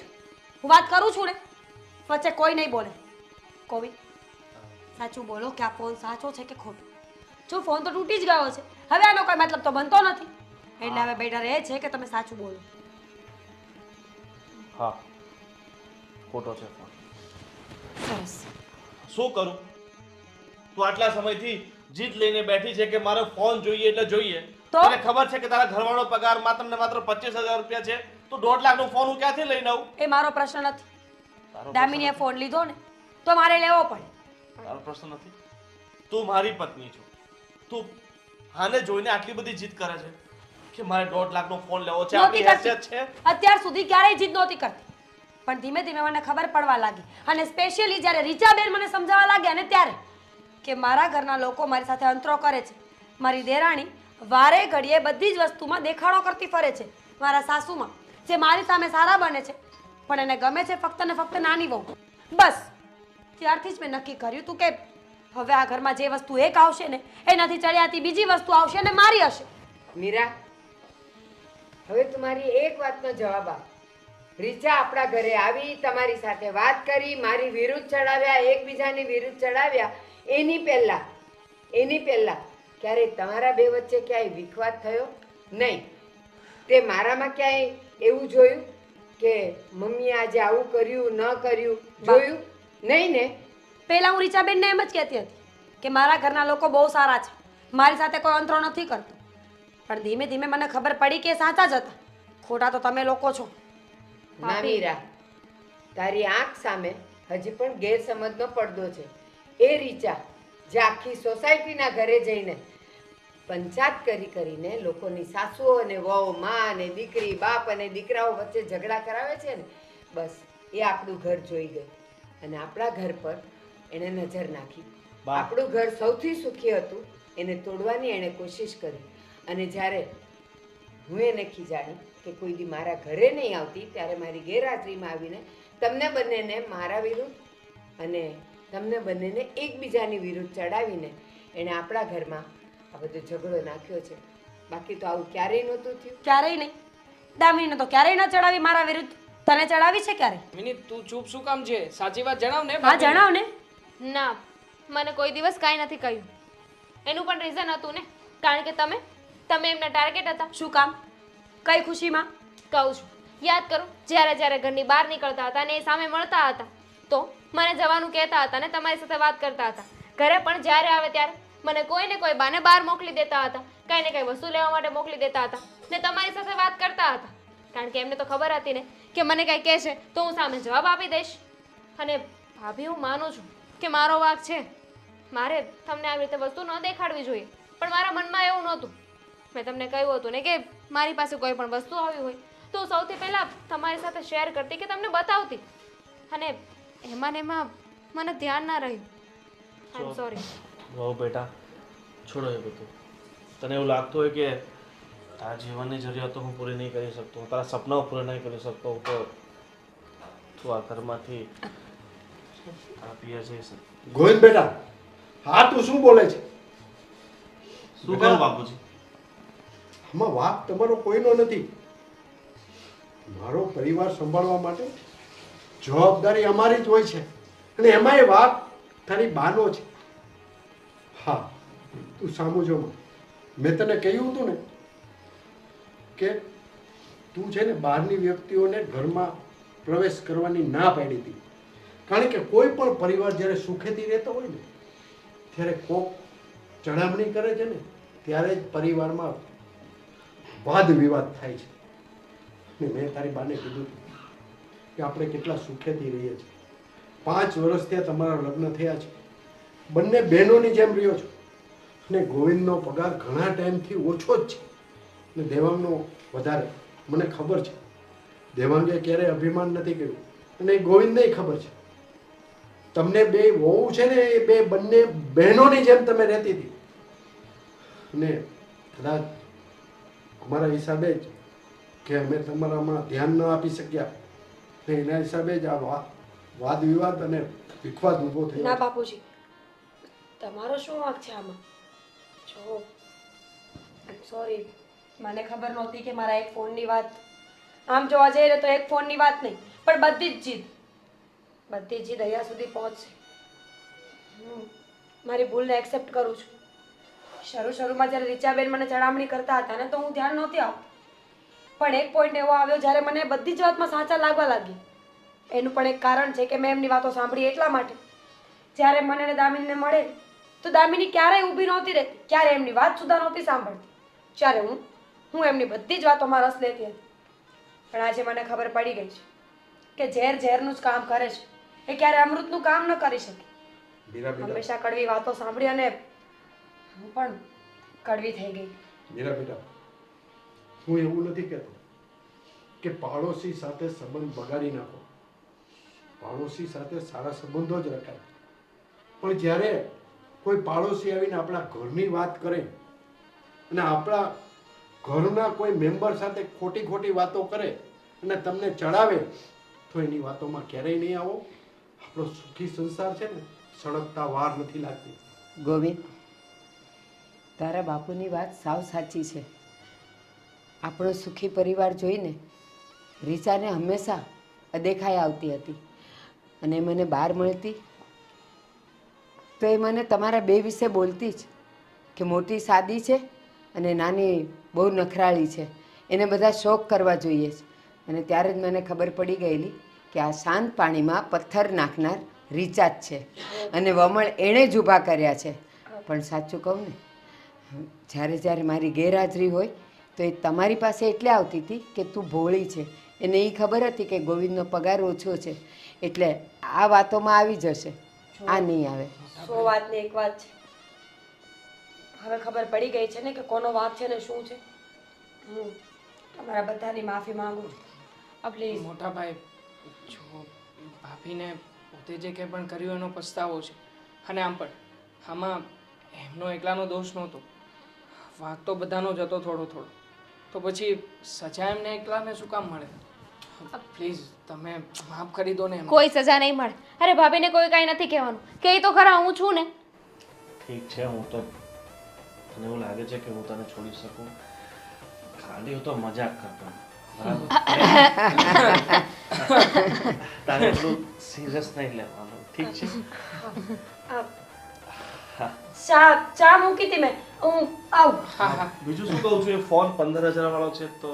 હું વાત કરું છું ને, વચ્ચે કોઈ નહીં બોલે. ગોવિંદ, સાચું બોલો કે આ ફોન સાચો છે કે ખોટો? જો ફોન તો તૂટી જ ગયો છે, હવે આનો કોઈ મતલબ તો બનતો નથી. એટલે હવે બેટર એ છે કે તમે સાચું બોલો. હા, ખોટો છે ફોન. સરસ. શું કરું? તું આટલા સમયથી જીત લઈને બેઠી છે કે મારો ફોન જોઈએ એટલે જોઈએ. તો? તને ખબર છે કે તારા ઘરવાળો પગાર માત્ર ને માત્ર 25,000 રૂપિયા છે. તું 1.5 લાખનો ફોન હું ક્યાંથી લઈને આવું? એ મારો પ્રશ્ન નથી. દામિનીએ ફોન લીધો ને તો મારે લેવો પડે. તારો પ્રશ્ન નથી. તું મારી પત્ની છો. તું આને જોઈને આટલી બધી જીદ કરે છે કે મારે 1.5 લાખનો ફોન લેવો છે. નહોતી આપણી કરતી. હેસિયત છે. અત્યાર સુધી ક્યારેય જીદ નહોતી કરતી, પણ ધીમે ધીમે મને ખબર પડવા લાગી. અને સ્પેશિયલી જ્યારે રીચાબેન મને સમજાવવા લાગ્યા ને ત્યારે કે મારા ઘરના લોકો મારી સાથે અંતરો કરે છે. મારી દેરાણી વારે ઘડીએ બધી જ વસ્તુમાં દેખાડો કરતી ફરે છે. મારા સાસુમાં જે મારી સામે સારા બને છે પણ એને ગમે છે ફક્ત ને ફક્ત નાની વહુ. બસ ત્યારથી જ મેં નક્કી કર્યું હતું કે હવે આ ઘરમાં જે વસ્તુ એક આવશે ને એનાથી ચડિયાતી બીજી વસ્તુ આવશે અને મારી હશે. મીરા, હવે તમારી એક વાતનો જવાબ આપ. રીચા આપણા ઘરે આવી, તમારી સાથે વાત કરી, મારી વિરુદ્ધ ચડાવ્યા, એકબીજાની વિરુદ્ધ ચડાવ્યા. એની પહેલા ક્યારેય તમારા બે વચ્ચે ક્યાંય વિખવાદ થયો? નહીં. તે મારામાં ક્યાંય એવું જોયું કે મમ્મીએ આજે આવું કર્યું ન કર્યું? જોયું નહીં ને? પહેલા હું રીચાબેનને એમ જ કહેતી હતી કે મારા ઘરના લોકો બહુ સારા છે, મારી સાથે કોઈ અંતરો નથી કરતો. પણ ધીમે ધીમે મને ખબર પડી કે એ સાચા જ હતા. ખોટા તો તમે લોકો છો. ના મીરા, તારી આંખ સામે હજી પણ ગેરસમજનો પડદો છે. એ રીચા જે આખી સોસાયટીના ઘરે જઈને પંચાયત કરીને લોકોની સાસુઓ અને વહુ, મા અને દીકરી, બાપ અને દીકરાઓ વચ્ચે ઝઘડા કરાવે છે ને, બસ એ આપણું ઘર જોઈ ગઈ અને આપણા ઘર પર એણે નજર નાખી. આપણું ઘર સૌથી સુખી હતું એને તોડવાની એણે કોશિશ કરી. અને જ્યારે હું એને ખીજાણી કે કોઈ દી મારા ઘરે નહીં આવતી, ત્યારે મારી ગેરહાજરીમાં આવીને તમને બંનેને મારા વિરુદ્ધ અને તમને બંનેને એકબીજાની વિરુદ્ધ ચડાવીને એણે આપણા ઘરમાં આ બધો ઝઘડો નાખ્યો છે. બાકી તો આવું ક્યારેય નહોતું થયું. ક્યારેય નહીં. દામિનીને તો ક્યારેય ન ચડાવી મારા વિરુદ્ધ. તને ચડાવી છે ક્યારે? મિની તું ચૂપ શું કામ છે? સાચી વાત જણાવ ને. હા જણાવ ને. ના, મને કોઈ દિવસ કાંઈ નથી કહ્યું. એનું પણ રીઝન હતું ને, કારણ કે તમે એમના ટાર્ગેટ હતા. શું કામ? કઈ ખુશીમાં? કહું છું, યાદ કરો, જ્યારે ઘરની બહાર નીકળતા હતા ને એ સામે મળતા હતા તો મને જવાનું કહેતા હતા ને તમારી સાથે વાત કરતા હતા. ઘરે પણ જ્યારે આવે ત્યારે મને કોઈ ને કોઈ બાને બહાર મોકલી દેતા હતા, કાંઈ ને કાંઈ વસ્તુ લેવા માટે મોકલી દેતા હતા ને તમારી સાથે વાત કરતા હતા. કારણ કે એમને તો ખબર હતી ને કે મને કાંઈ કહેશે તો હું સામે જવાબ આપી દઈશ. અને ભાભી, હું માનું છું કે મારો વાંક છે, મારે તમને આવી રીતે વસ્તુ ન દેખાડવી જોઈએ, પણ મારા મનમાં એવું નહોતું. મેં તમને કહ્યું હતું ને કે મારી પાસે કોઈ પણ વસ્તુ આવી હોય તો હું સૌથી પહેલાં તમારી સાથે શેર કરતી કે તમને બતાવતી, અને એમાં મને ધ્યાન ના રહ્યું. આઈ એમ સોરી. વહુ બેટા, છોડો એ બધું. તને એવું લાગતું હોય કે તારા જીવનની જરૂરિયાતો હું પૂરી નહીં કરી શકતો, હું તારા સપનાઓ પૂરા નહીં કરી શકતો, તો તું આ ઘરમાંથી તારા પિયર જઈશ. ગોવિંદ બેટા, હા તું શું બોલે છે? શું કરું બાપુજી? આમાં વાક તમારો કોઈનો નથી. મારો પરિવાર સંભાળવા માટે જવાબદારી અમારી જ હોય છે અને એમાં એ વાક તારી બાનો છે. હા, તું સામું જો. મેં તને કહ્યું હતું ને કે તું છે ને બહારની વ્યક્તિઓને ઘરમાં પ્રવેશ કરવાની ના પાડી હતી. કારણ કે કોઈ પણ પરિવાર જ્યારે સુખેથી રહેતો હોય ને ત્યારે કોક ચડામણી કરે છે ને ત્યારે જ પરિવારમાં વાદ વિવાદ થાય છે. ને મેં તારી બાને કીધું કે આપણે કેટલા સુખેથી રહીએ છીએ. 5 વર્ષ ત્યાં તમારા લગ્ન થયા છે, બંને બહેનોની જેમ રહ્યો છો. અને ગોવિંદનો પગાર ઘણા ટાઈમથી ઓછો જ છે ને દેવાંગનો વધારે. મને ખબર છે દેવાંગે ક્યારેય અભિમાન નથી કર્યું અને એ ગોવિંદને ખબર છે. તમને બે વહુ છે ને એ બે બંને બહેનોની જેમ તમે રહેતી હતી. અને કદાચ અમારા હિસાબે જ કે અમે તમારામાં ધ્યાન ન આપી શક્યા ને એના હિસાબે જ આ વાદ વિવાદ અને વિખવાદ ઊભો થયો. ના બાપુજી, તમારો શું વાંક છે આમાં? જો સોરી, મને ખબર નહોતી કે મારા એક ફોનની વાત, આમ જોવા જઈએ તો એક ફોનની વાત નહીં પણ બધી જ જીદ અહીંયા સુધી પહોંચશે. હું મારી ભૂલને એક્સેપ્ટ કરું છું. શરૂમાં જ્યારે રીચાબેન મને ચડામણી કરતા હતા ને તો હું ધ્યાન નહોતી આપતી, પણ એક પોઈન્ટ એવો આવ્યો જ્યારે મને બધી જ વાતમાં સાચા લાગવા લાગી. એનું પણ એક કારણ છે કે મેં એમની વાતો સાંભળી એટલા માટે. જ્યારે મને અને દામિનીને મળે તો દામિની ક્યારેય ઊભી નહોતી રહેતી, ક્યારે એમની વાત સુધા નહોતી સાંભળતી. જ્યારે હું એમની બધી જ વાતોમાં રસ લેતી હતી. પણ આજે મને ખબર પડી ગઈ છે કે ઝેરનું જ કામ કરે છે, એ ક્યારે અમૃતનું કામ ન કરી શકે. હંમેશા કડવી વાતો સાંભળી અને હું પણ કડવી થઈ ગઈ. મીરા બેટા, હું એવું નથી કહેતો કે પાડોશી સાથે સંબંધ બગાડી નાખો. પાડોશી સાથે સારા સંબંધો જ રખાય. પણ જ્યારે કોઈ પાડોશી આવીને આપણા ઘરની વાત કરે અને આપણા ઘરના કોઈ મેમ્બર સાથે ખોટી વાતો કરે અને તમને ચડાવે તો એની વાતોમાં ક્યારેય નહીં આવો. આપણો સુખી સંસાર છે ને સળગતા વાર નથી લાગતી. ગોવિંદ, તારા બાપુની વાત સાવ સાચી છે. આપણો સુખી પરિવાર જોઈને રીચાને હંમેશા અદેખાઈ આવતી હતી અને મને બહાર મળતી તો એ મને તમારા બે વિશે બોલતી જ કે મોટી સાદી છે અને નાની બહુ નખરાળી છે, એને બધા શોખ કરવા જોઈએ છે. અને ત્યારે જ મને ખબર પડી ગયેલી કે આ શાંત પાણીમાં પથ્થર નાખનાર રીચા જ છે અને વમળ એણે જ ઊભા કર્યા છે. પણ સાચું કહું ને, જ્યારે જ્યારે મારી ગેરહાજરી હોય તો એ તમારી પાસે એટલે આવતી હતી કે તું ભોળી છે. એને એ ખબર હતી કે ગોવિંદનો પગાર ઓછો છે એટલે આ વાતોમાં આવી જશે, આ નહીં આવે. 100 વાતની એક વાત છે. હવે ખબર પડી ગઈ છે ને કે કોનો વાંક છે ને શું છે. હું તમારા બધાની માફી માંગુ છું. પ્લીઝ. મોટા ભાઈ, જો ભાભીને પોતે જે કંઈ પણ કર્યું એનો પસ્તાવો છે. અને આમ પણ આમાં એમનો એકલાનો દોષ નહોતો, વાંક તો બધાનો જ હતો થોડો થોડો. તો પછી સજા એમને એકલાને શું કામ મળે? પ્લીઝ તમે માફ કરી દો ને એમને. કોઈ સજા નહીં મળે. અરે ભાભીને કોઈ કાંઈ નથી કહેવાનું. કે તો ખરા, હું છું ને. ઠીક છે, હું તો તને એવું લાગે છે કે હું તને છોડી શકું? ખાલી હું તો મજાક કરતો, બરાબર? તારે એટલું સિરિયસ નહીં લેવાનું, ઠીક છે? ચા મૂકી હતી મેં, હું આવું. બીજું શું કહું છું, એ ફોન 15,000 વાળો છે તો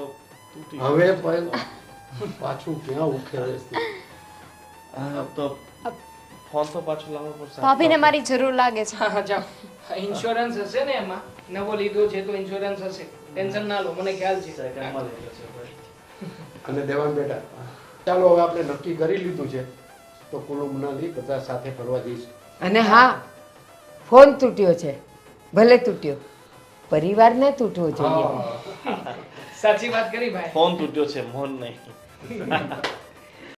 તૂટી ગયો. હવે પાછું ક્યાં ઉખેડે છે? તો ફોન તો પાછો લાવવો પડશે. ભાભીને મારી જરૂર લાગે છે. હા જાઓ, ઇન્સ્યોરન્સ હશે ને એમાં, નવો લીધો છે તો ઇન્સ્યોરન્સ હશે, ટેન્શન ના લો, મને ખ્યાલ છે. સેકન્ડમાં લઈ લેશે ભાઈ. અને દેવાન બેટા, ચાલો હવે આપણે નક્કી કરી લીધું છે તો કુલુ મનાલી બધા સાથે ફરવા જઈશું. અને હા, ફોન તૂટ્યો છે, ભલે તૂટ્યો, પરિવાર ને તૂટવો જોઈએ. સાચી વાત કરી ભાઈ. ફોન તૂટ્યો છે, મોન નહીં.